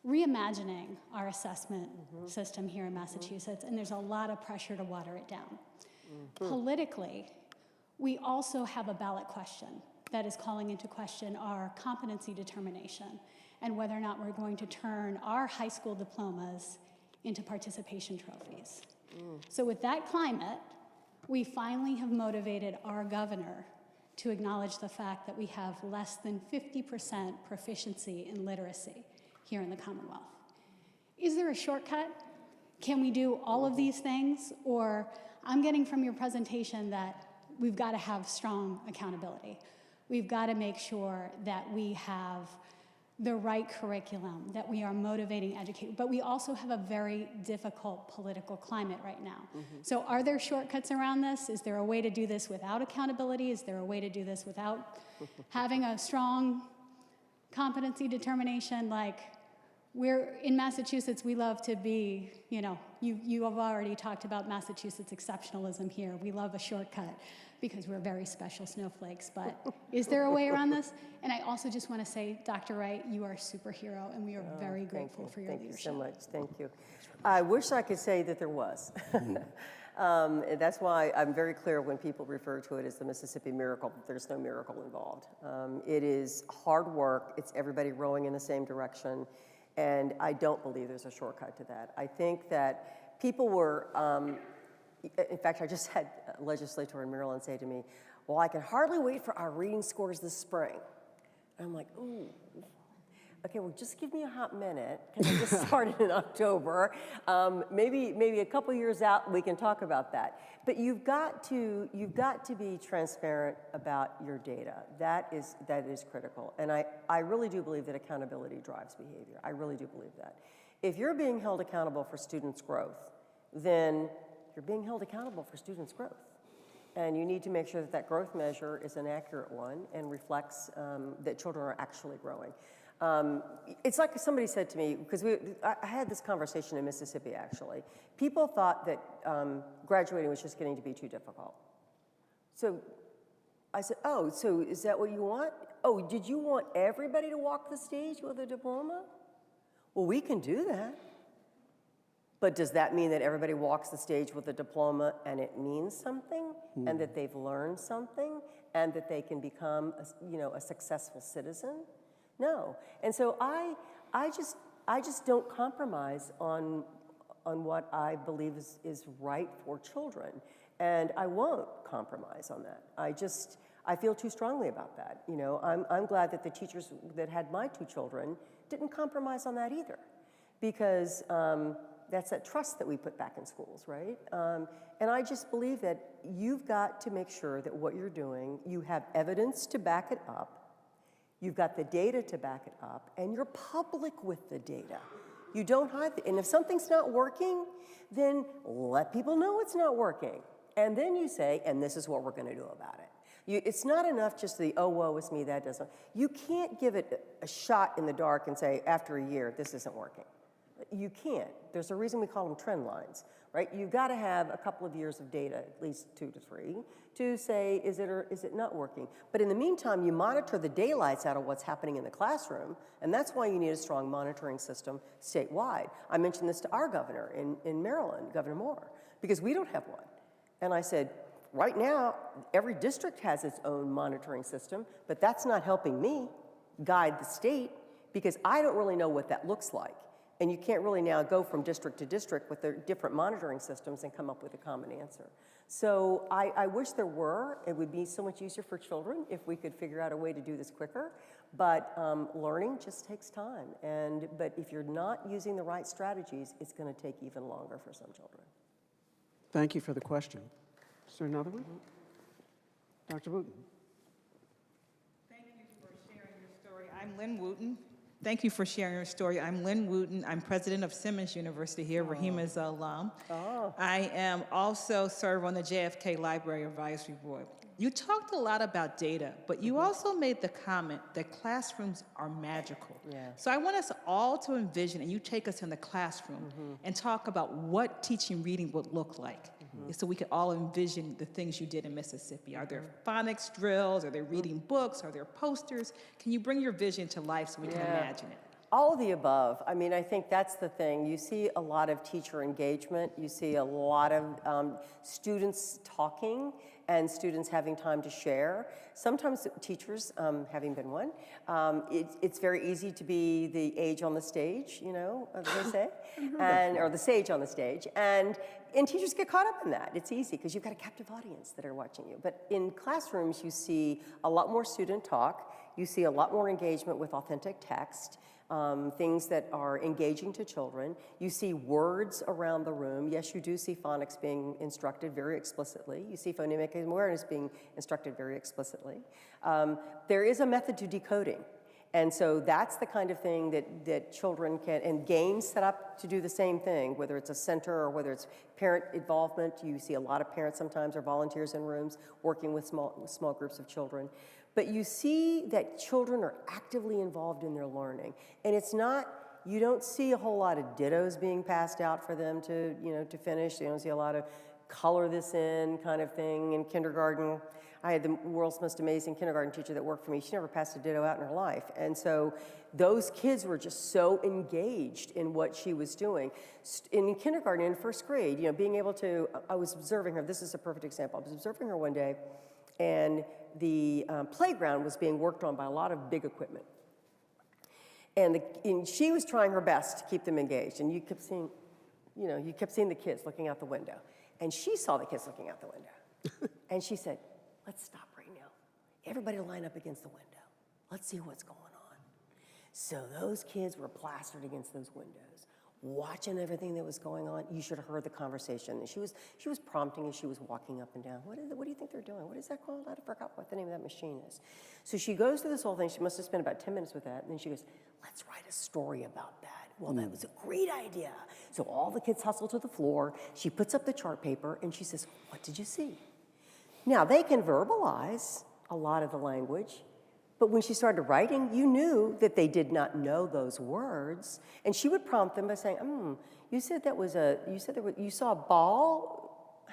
reimagining our assessment system here in Massachusetts, and there's a lot of pressure to water it down. Politically, we also have a ballot question that is calling into question our competency determination and whether or not we're going to turn our high school diplomas into participation trophies. So with that climate, we finally have motivated our governor to acknowledge the fact that we have less than 50% proficiency in literacy here in the Commonwealth. Is there a shortcut? Can we do all of these things? Or I'm getting from your presentation that we've got to have strong accountability. We've got to make sure that we have the right curriculum, that we are motivating educators, but we also have a very difficult political climate right now. So are there shortcuts around this? Is there a way to do this without accountability? Is there a way to do this without having a strong competency determination? Like, we're in Massachusetts, we love to be, you have already talked about Massachusetts exceptionalism here. We love a shortcut because we're very special snowflakes, but is there a way around this? And I also just want to say, Dr. Wright, you are a superhero, and we are very grateful for your leadership. Thank you so much. Thank you. I wish I could say that there was. That's why I'm very clear when people refer to it as the Mississippi Miracle. There's no miracle involved. It is hard work. It's everybody rowing in the same direction. And I don't believe there's a shortcut to that. I think that people were, in fact, I just had a legislator in Maryland say to me, well, I can hardly wait for our reading scores this spring. And I'm like, ooh, okay, well, just give me a hot minute, because I just started in October. Maybe a couple years out, we can talk about that. But you've got to be transparent about your data. That is critical. And I really do believe that accountability drives behavior. I really do believe that. If you're being held accountable for students' growth, then you're being held accountable for students' growth. And you need to make sure that that growth measure is an accurate one and reflects that children are actually growing. It's like somebody said to me, because I had this conversation in Mississippi, actually. People thought that graduating was just getting to be too difficult. So I said, oh, so is that what you want? Oh, did you want everybody to walk the stage with a diploma? Well, we can do that. But does that mean that everybody walks the stage with a diploma and it means something, and that they've learned something, and that they can become a successful citizen? No. And so I just don't compromise on what I believe is right for children. And I won't compromise on that. I feel too strongly about that. I'm glad that the teachers that had my 2 children didn't compromise on that either, because that's that trust that we put back in schools, right? And I just believe that you've got to make sure that what you're doing, you have evidence to back it up, you've got the data to back it up, and you're public with the data. You don't hide it. And if something's not working, then let people know it's not working. And then you say, and this is what we're going to do about it. It's not enough just oh, woe is me, that doesn't. You can't give it a shot in the dark and say, after a year, this isn't working. You can't. There's a reason we call them trend lines, right? You've got to have a couple of years of data, at least 2 to 3, to say, is it or is it not working? But in the meantime, you monitor the daylights out of what's happening in the classroom, and that's why you need a strong monitoring system statewide. I mentioned this to our governor in Maryland, Governor Moore, because we don't have one. And I said, right now, every district has its own monitoring system, but that's not helping me guide the state, because I don't really know what that looks like. And you can't really now go from district to district with their different monitoring systems and come up with a common answer. So I wish there were. It would be so much easier for children if we could figure out a way to do this quicker. But learning just takes time. But if you're not using the right strategies, it's going to take even longer for some children. Thank you for the question. Is there another one? Dr. Wooten. Thank you for sharing your story. I'm Lynn Wooten. Thank you for sharing your story. I'm Lynn Wooten. I'm president of Simmons University here. Rahima is an alum. I am also serve on the JFK Library Advisory Board. You talked a lot about data, but you also made the comment that classrooms are magical. Yeah. So I want us all to envision, and you take us in the classroom and talk about what teaching reading would look like. So we could all envision the things you did in Mississippi. Are there phonics drills? Are there reading books? Are there posters? Can you bring your vision to life so we can imagine it? All of the above. I mean, I think that's the thing. You see a lot of teacher engagement. You see a lot of students talking and students having time to share. Sometimes teachers, having been one, it's very easy to be the age on the stage, you know, as they say, or the sage on the stage. And teachers get caught up in that. It's easy because you've got a captive audience that are watching you. But in classrooms, you see a lot more student talk. You see a lot more engagement with authentic text. Things that are engaging to children. You see words around the room. Yes, you do see phonics being instructed very explicitly. You see phonemic awareness being instructed very explicitly. There is a method to decoding. And so that's the kind of thing that children can, and games set up to do the same thing, whether it's a center or whether it's parent involvement. You see a lot of parents sometimes or volunteers in rooms working with small groups of children. But you see that children are actively involved in their learning. And it's not, you don't see a whole lot of dittos being passed out for them to, you know, to finish. You don't see a lot of color this in kind of thing in kindergarten. I had the world's most amazing kindergarten teacher that worked for me. She never passed a ditto out in her life. And so those kids were just so engaged in what she was doing. In kindergarten, in first grade, you know, being able to, I was observing her, this is a perfect example. I was observing her one day, and the playground was being worked on by a lot of big equipment. And she was trying her best to keep them engaged. And you kept seeing, you know, you kept seeing the kids looking out the window. And she saw the kids looking out the window. And she said, let's stop right now. Everybody line up against the window. Let's see what's going on. So those kids were plastered against those windows, watching everything that was going on. You should have heard the conversation. And she was prompting as she was walking up and down. What do you think they're doing? What is that called? I forgot what the name of that machine is. So she goes through this whole thing. She must have spent about 10 minutes with that. And then she goes, let's write a story about that. Well, that was a great idea. So all the kids hustle to the floor. She puts up the chart paper and she says, what did you see? Now, they can verbalize a lot of the language, but when she started writing, you knew that they did not know those words. And she would prompt them by saying, you said you saw a ball.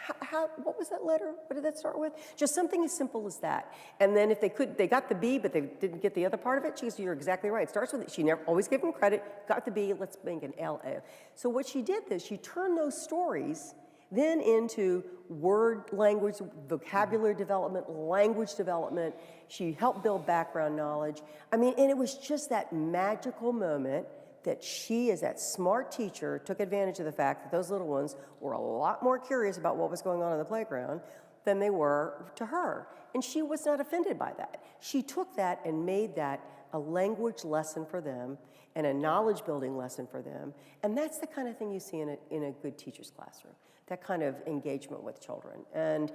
What was that letter? What did that start with? Just something as simple as that. And then if they got the B, but they didn't get the other part of it, she goes, you're exactly right. It starts with, she never always gave them credit, got the B, let's make an L-A. So what she did is she turned those stories then into word, language, vocabulary development, language development. She helped build background knowledge. I mean, and it was just that magical moment that she, as that smart teacher, took advantage of the fact that those little ones were a lot more curious about what was going on in the playground than they were to her. And she was not offended by that. She took that and made that a language lesson for them and a knowledge building lesson for them. And that's the kind of thing you see in a good teacher's classroom, that kind of engagement with children. And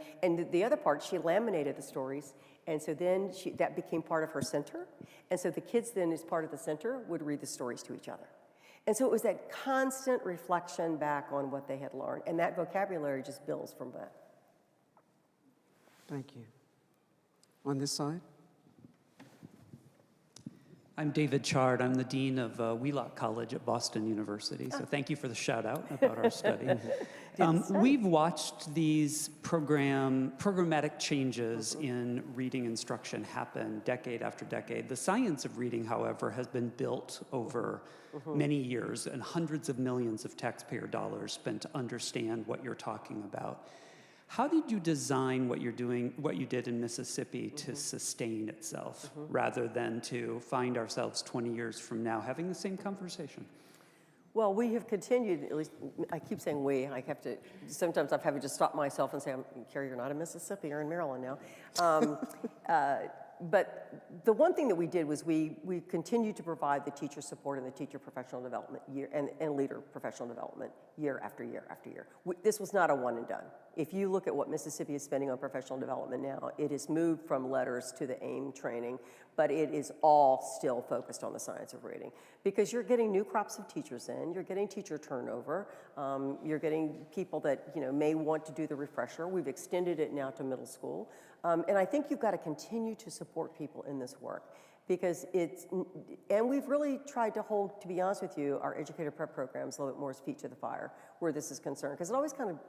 the other part, she laminated the stories, and so then that became part of her center. And so the kids then, as part of the center, would read the stories to each other. And so it was that constant reflection back on what they had learned, and that vocabulary just builds from that. Thank you. On this side? I'm David Chard. I'm the dean of Wheelock College at Boston University. So thank you for the shout out about our study. We've watched these programmatic changes in reading instruction happen decade after decade. The science of reading, however, has been built over many years and hundreds of millions of taxpayer dollars spent to understand what you're talking about. How did you design what you're doing, what you did in Mississippi to sustain itself rather than to find ourselves 20 years from now having the same conversation? Well, we have continued, at least I keep saying we, sometimes I've had to stop myself and say, Carrie, you're not in Mississippi, you're in Maryland now. But the one thing that we did was we continued to provide the teacher support and the teacher professional development year and leader professional development year after year after year. This was not a one and done. If you look at what Mississippi is spending on professional development now, it has moved from letters to the AIM training, but it is all still focused on the science of reading because you're getting new crops of teachers in, you're getting teacher turnover, you're getting people that may want to do the refresher. We've extended it now to middle school. And I think you've got to continue to support people in this work because and we've really tried to hold, to be honest with you, our educator prep programs a little bit more as feet to the fire where this is concerned. Because it always kind of,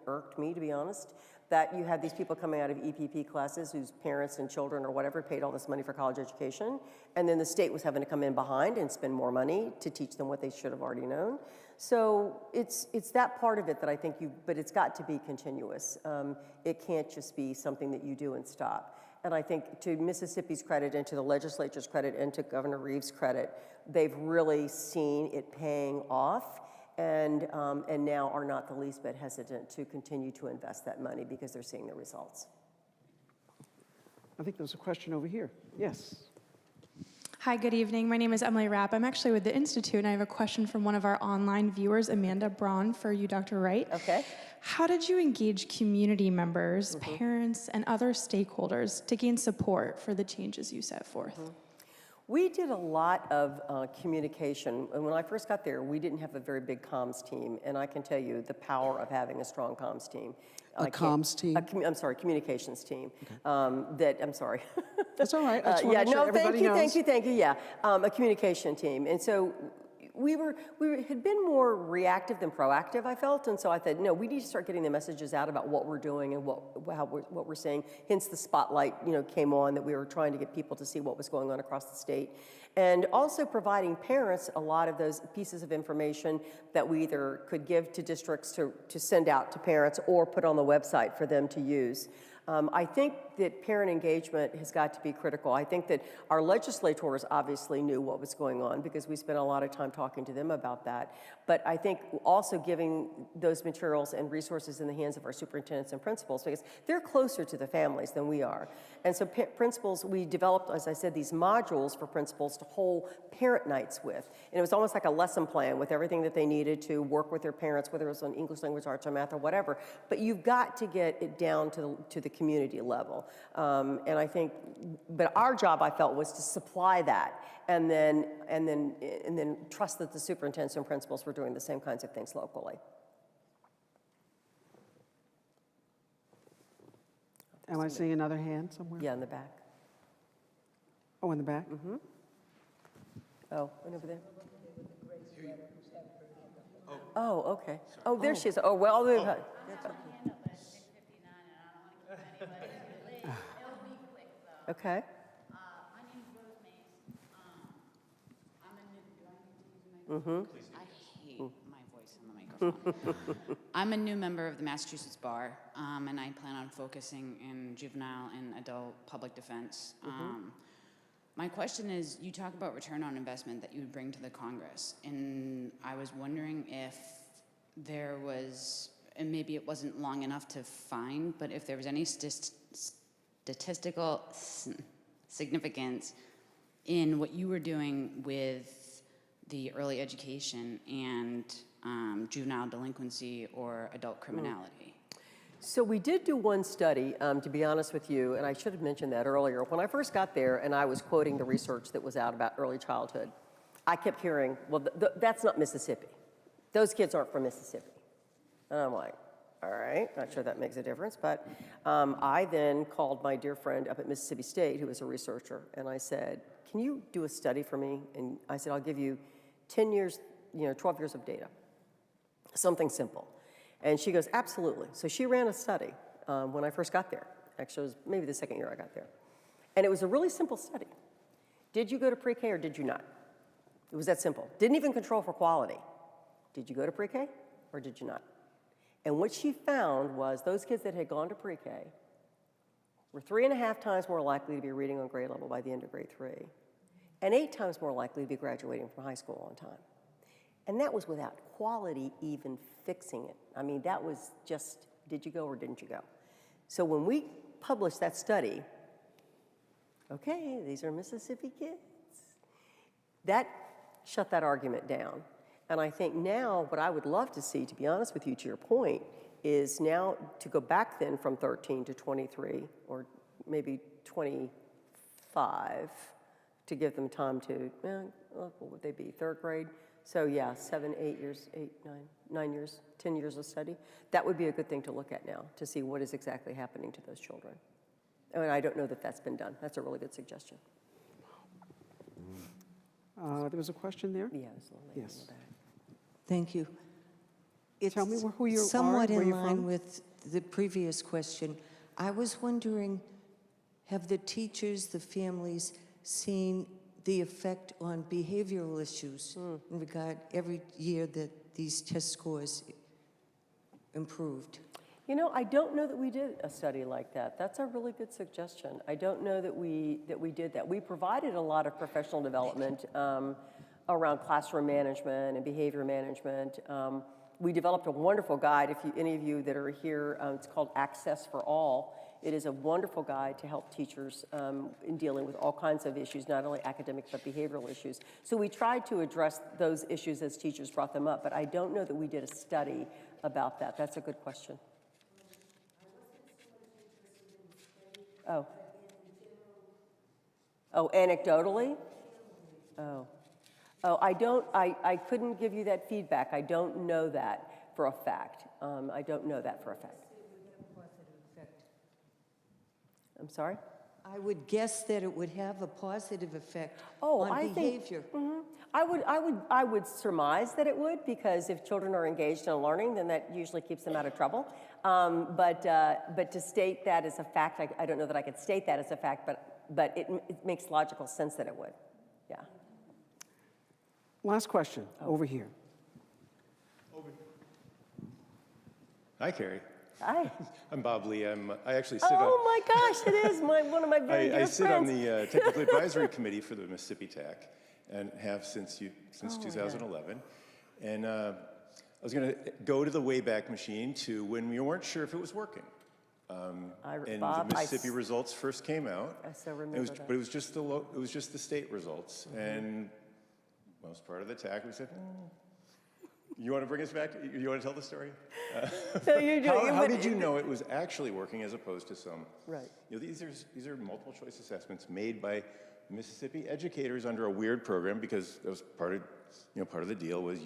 irked me, to be honest, that you had these people coming out of EPP classes whose parents and children or whatever paid all this money for college education, and then the state was having to come in behind and spend more money to teach them what they should have already known. So it's that part of it that I think but it's got to be continuous. It can't just be something that you do and stop. And I think to Mississippi's credit and to the legislature's credit and to Governor Reeves' credit, they've really seen it paying off and now are not the least bit hesitant to continue to invest that money because they're seeing the results. I think there's a question over here. Yes. Hi, good evening. My name is Emily Rapp. I'm actually with the Institute, and I have a question from one of our online viewers, Amanda Braun, for you, Dr. Wright. Okay. How did you engage community members, parents, and other stakeholders to gain support for the changes you set forth? We did a lot of communication, and when I first got there, we didn't have a very big comms team, and I can tell you the power of having a strong comms team. Comms team? I'm sorry, communications team. I'm sorry. That's all right. I just want to make sure everybody knows. Thank you. Yeah, a communication team, and so we had been more reactive than proactive, I felt, and so I thought, no, we need to start getting the messages out about what we're doing and what we're seeing. Hence, the spotlight, came on that we were trying to get people to see what was going on across the state, and also providing parents a lot of those pieces of information that we either could give to districts to send out to parents or put on the website for them to use. I think that parent engagement has got to be critical. I think that our legislators obviously knew what was going on because we spent a lot of time talking to them about that. But I think also giving those materials and resources in the hands of our superintendents and principals because they're closer to the families than we are. And so principals, we developed, as I said, these modules for principals to hold parent nights with. And it was almost like a lesson plan with everything that they needed to work with their parents, whether it was on English language arts or math or whatever. But you've got to get it down to the community level. And I think, but our job, I felt, was to supply that and then trust that the superintendents and principals were doing the same kinds of things locally. Am I seeing another hand somewhere? Yeah, in the back. Oh, in the back? Oh, and over there. Oh, okay. Oh, there she is. Oh, well, okay. My name is Rose Mays. I'm a new. Do I need to use my? I hate my voice on the microphone. I'm a new member of the Massachusetts Bar, and I plan on focusing in juvenile and adult public defense. My question is, you talk about return on investment that you would bring to the Congress, and I was wondering if there was, and maybe it wasn't long enough to find, but if there was any statistical significance in what you were doing with the early education and juvenile delinquency or adult criminality. So we did do one study, to be honest with you, and I should have mentioned that earlier. When I first got there and I was quoting the research that was out about early childhood, I kept hearing, well, that's not Mississippi. Those kids aren't from Mississippi. And I'm like, all right, not sure that makes a difference, but I then called my dear friend up at Mississippi State, who was a researcher, and I said, can you do a study for me? And I said, I'll give you 10 years, 12 years of data, something simple. And she goes, absolutely. So she ran a study when I first got there. Actually, it was maybe the second year I got there. And it was a really simple study. Did you go to pre-K or did you not? It was that simple. Didn't even control for quality. Did you go to pre-K or did you not? And what she found was those kids that had gone to pre-K were 3.5 times more likely to be reading on grade level by the end of grade 3, and 8 times more likely to be graduating from high school on time. And that was without quality even fixing it. I mean, that was just, did you go or didn't you go? So when we published that study, okay, these are Mississippi kids, that shut that argument down. And I think now what I would love to see, to be honest with you, to your point, is now to go back then from 13 to 23, or maybe 25, to give them time to, what would they be, third grade? So yeah, 7, 8 years, 8, 9 years, 10 years of study. That would be a good thing to look at now, to see what is exactly happening to those children. And I don't know that that's been done. That's a really good suggestion. There was a question there? Yeah, there's a lady Yes. in the back. Thank you. Tell me who you are, somewhat where in you're line from. with the previous question. I was wondering, have the teachers, the families, seen the effect on behavioral issues in regard every year that these test scores improved? You know, I don't know that we did a study like that. That's a really good suggestion. I don't know that we did that. We provided a lot of professional development around classroom management and behavior management. We developed a wonderful guide. If any of you that are here, it's called Access for All. It is a wonderful guide to help teachers in dealing with all kinds of issues, not only academic but behavioral issues. So we tried to address those issues as teachers brought them up, but I don't know that we did a study about that. That's a good question. Oh. Oh, anecdotally? Oh. Oh, I couldn't give you that feedback. I don't know that for a fact. I don't know that for a fact. I'm sorry? I would guess that it would have a positive effect Oh, on I behavior. think, I would surmise that it would, because if children are engaged in learning, then that usually keeps them out of trouble. But to state that as a fact, I don't know that I could state that as a fact, but it makes logical sense that it would. Yeah. Last question, over here. Hi, Carrie. Hi. I'm Bob Lee. I actually sit on. Oh my gosh, it is one of my very dear I sit friends. on the Technical Advisory Committee for the Mississippi TAC, and have since 2011. And I was going to go to the Wayback Machine to when we weren't sure if it was working. And Bob, the Mississippi results first came out. I so remember that. But it was just the state results, and most part of the TAC we said. You want to bring us back? You want to tell the story? So you're doing, How did you know it was actually working as opposed to some? Right. You know, these are multiple choice assessments made by Mississippi educators under a weird program, because that was part of the deal was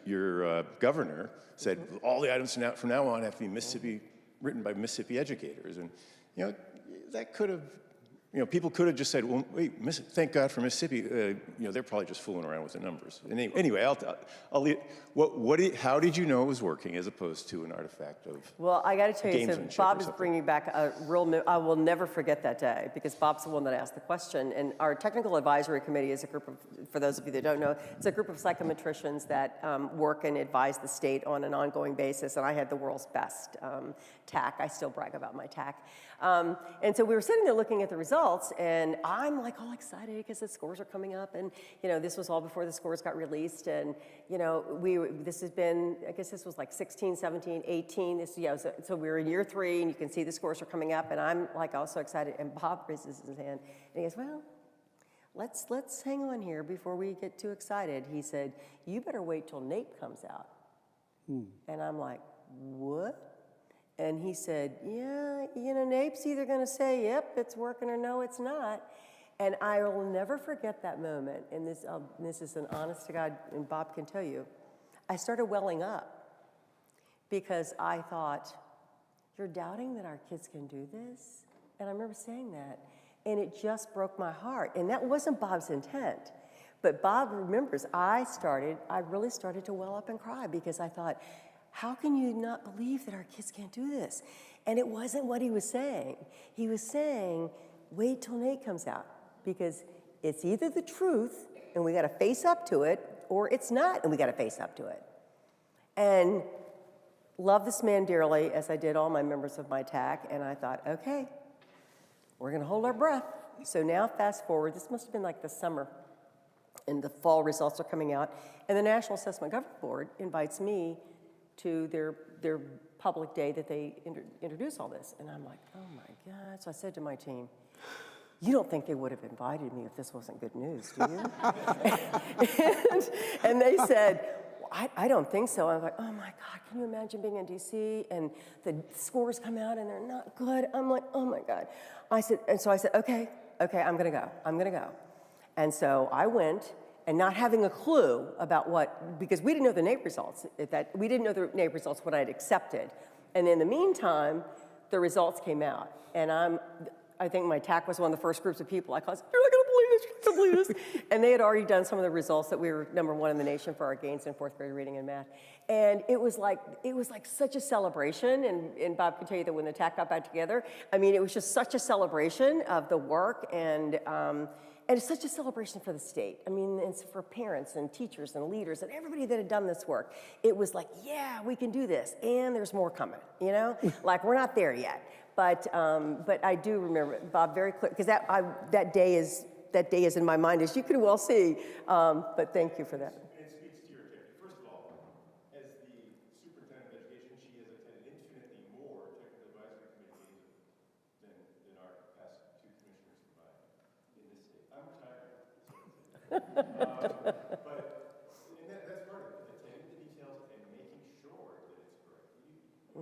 your governor said all the items from now on have to be written by Mississippi educators, and that could have. People could have just said, well, wait, thank God for Mississippi. They're probably just fooling around with the numbers. And anyway, I'll leave. How did you know it was working as opposed to an artifact of Well, I got to tell you, so gamesmanship Bob or is something? bringing back a real, I will never forget that day, because Bob's the one that asked the question. And our Technical Advisory Committee is a group of, for those of you that don't know, it's a group of psychometricians that work and advise the state on an ongoing basis. And I had the world's best TAC. I still brag about my TAC. And so we were sitting there looking at the results, and I'm like all excited because the scores are coming up. And, this was all before the scores got released. And, this has been, I guess this was like 16, 17, 18. So we were in year 3, and you can see the scores are coming up. And I'm like also excited. And Bob raises his hand, and he goes, well, let's hang on here before we get too excited. He said, you better wait till NAEP comes out. And I'm like, what? And he said, yeah, NAEP's either going to say, yep, it's working, or no, it's not. And I will never forget that moment. And this is an honest to God, and Bob can tell you. I started welling up because I thought, you're doubting that our kids can do this? And I remember saying that. And it just broke my heart. And that wasn't Bob's intent. But Bob remembers, I really started to well up and cry, because I thought, how can you not believe that our kids can't do this? And it wasn't what he was saying. He was saying, wait till NAEP comes out, because it's either the truth and we got to face up to it, or it's not and we got to face up to it. And love this man dearly, as I did all my members of my TAC, and I thought, okay, we're going to hold our breath. So now fast forward, this must have been like the summer And the fall results are coming out. And the National Assessment Governing Board invites me to their public day that they introduce all this. And I'm like, oh my God. So I said to my team, you don't think they would have invited me if this wasn't good news, do you? and they said, I don't think so. I'm like, oh my God, can you imagine being in DC and the scores come out and they're not good? I'm like, oh my God. So I said, okay, I'm gonna go. And so I went, and not having a clue about because we didn't know the NAEP results, we didn't know the NAEP results, what I had accepted. And in the meantime, the results came out. And I think my TAC was one of the first groups of people I called, you're not gonna believe this, you're not gonna believe this. And they had already done some of the results that we were #1 in the nation for our gains in 4th grade reading and math. And it was like such a celebration, and Bob can tell you that when the TAC got back together, I mean, it was just such a celebration of the work, and it's such a celebration for the state. I mean, it's for parents and teachers and leaders and everybody that had done this work. It was like, yeah, we can do this, and there's more coming, you know? Like, we're not there yet. But I do remember, Bob, very clear, because that day is in my mind, as you can well see. But thank you for that. It speaks to your character. First of all, as the superintendent of education, she has attended infinitely more technical advisory committee meetings than our past 2 commissioners combined in this state. I'm retired. But that's part of it, attending the details and making sure that it's correct.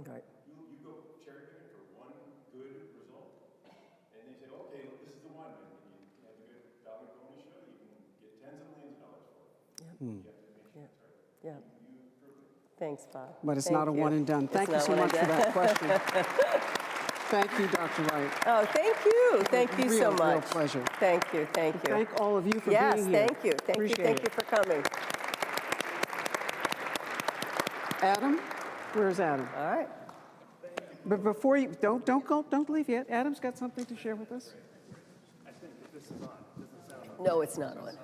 Okay. You go cherry picking for one good result, and they say, okay, this is the one, and you have a good dollar bonus show, you can get tens of millions of dollars for it. You have to make sure it's right. Yeah. You prove it. Thanks, Bob. But it's Thank not a you. one and done. It's Thank you not so one much and for done. that question. Thank you, Dr. Wright. Oh, thank you. Thank you so much. Real pleasure. Thank you. Thank you. Thank all of you for Yes, being here. thank you. Thank you for coming. Adam, where's Adam? All right. But before you, don't leave yet. Adam's got something to share with us. No, it's not on.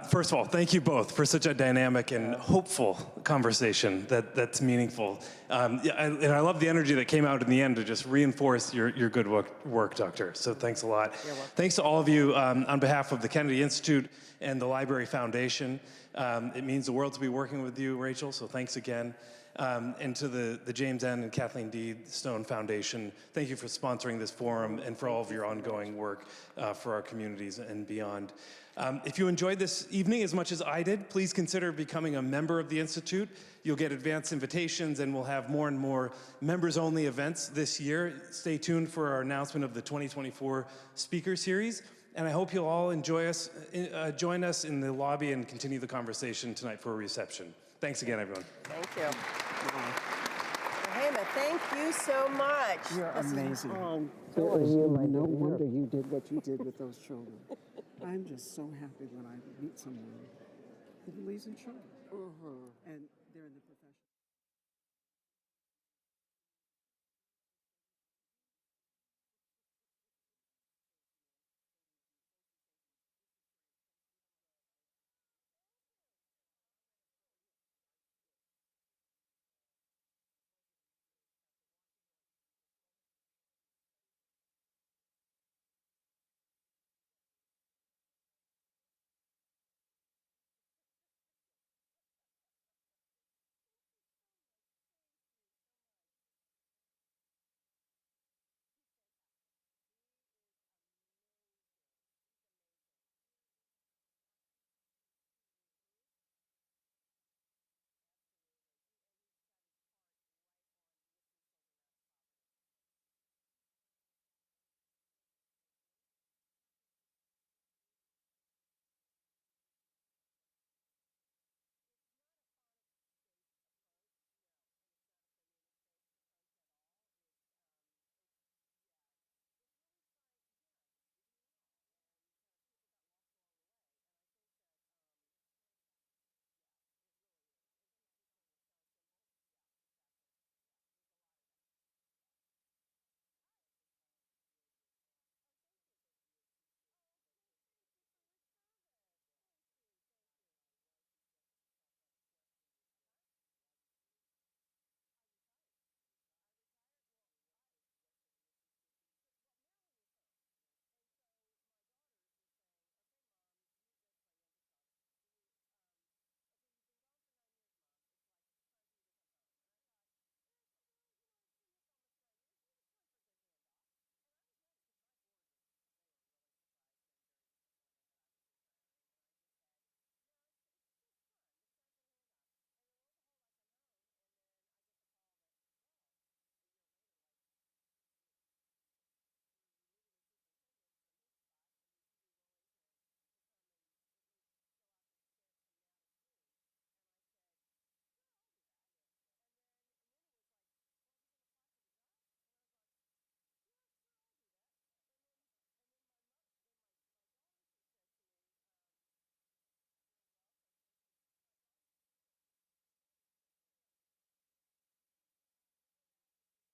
First of all, thank you both for such a dynamic and hopeful conversation that's meaningful. And I love the energy that came out in the end to just reinforce your good work, Doctor. So thanks a lot. Thanks to all of you on behalf of the Kennedy Institute and the Library Foundation. It means the world to be working with you, Rachel, so thanks again. And to the James N. and Kathleen D. Stone Foundation, thank you for sponsoring this forum and for all of your ongoing work for our communities and beyond. If you enjoyed this evening as much as I did, please consider becoming a member of the Institute. You'll get advance invitations, and we'll have more and more members-only events this year. Stay tuned for our announcement of the 2024 Speaker Series, and I hope you'll all join us in the lobby and continue the conversation tonight for a reception. Thanks again, everyone. Thank you. Hema, thank you so much. You're amazing. you, no wonder you did what you did with those children. I'm just so happy when I meet someone who believes in children. And they're in the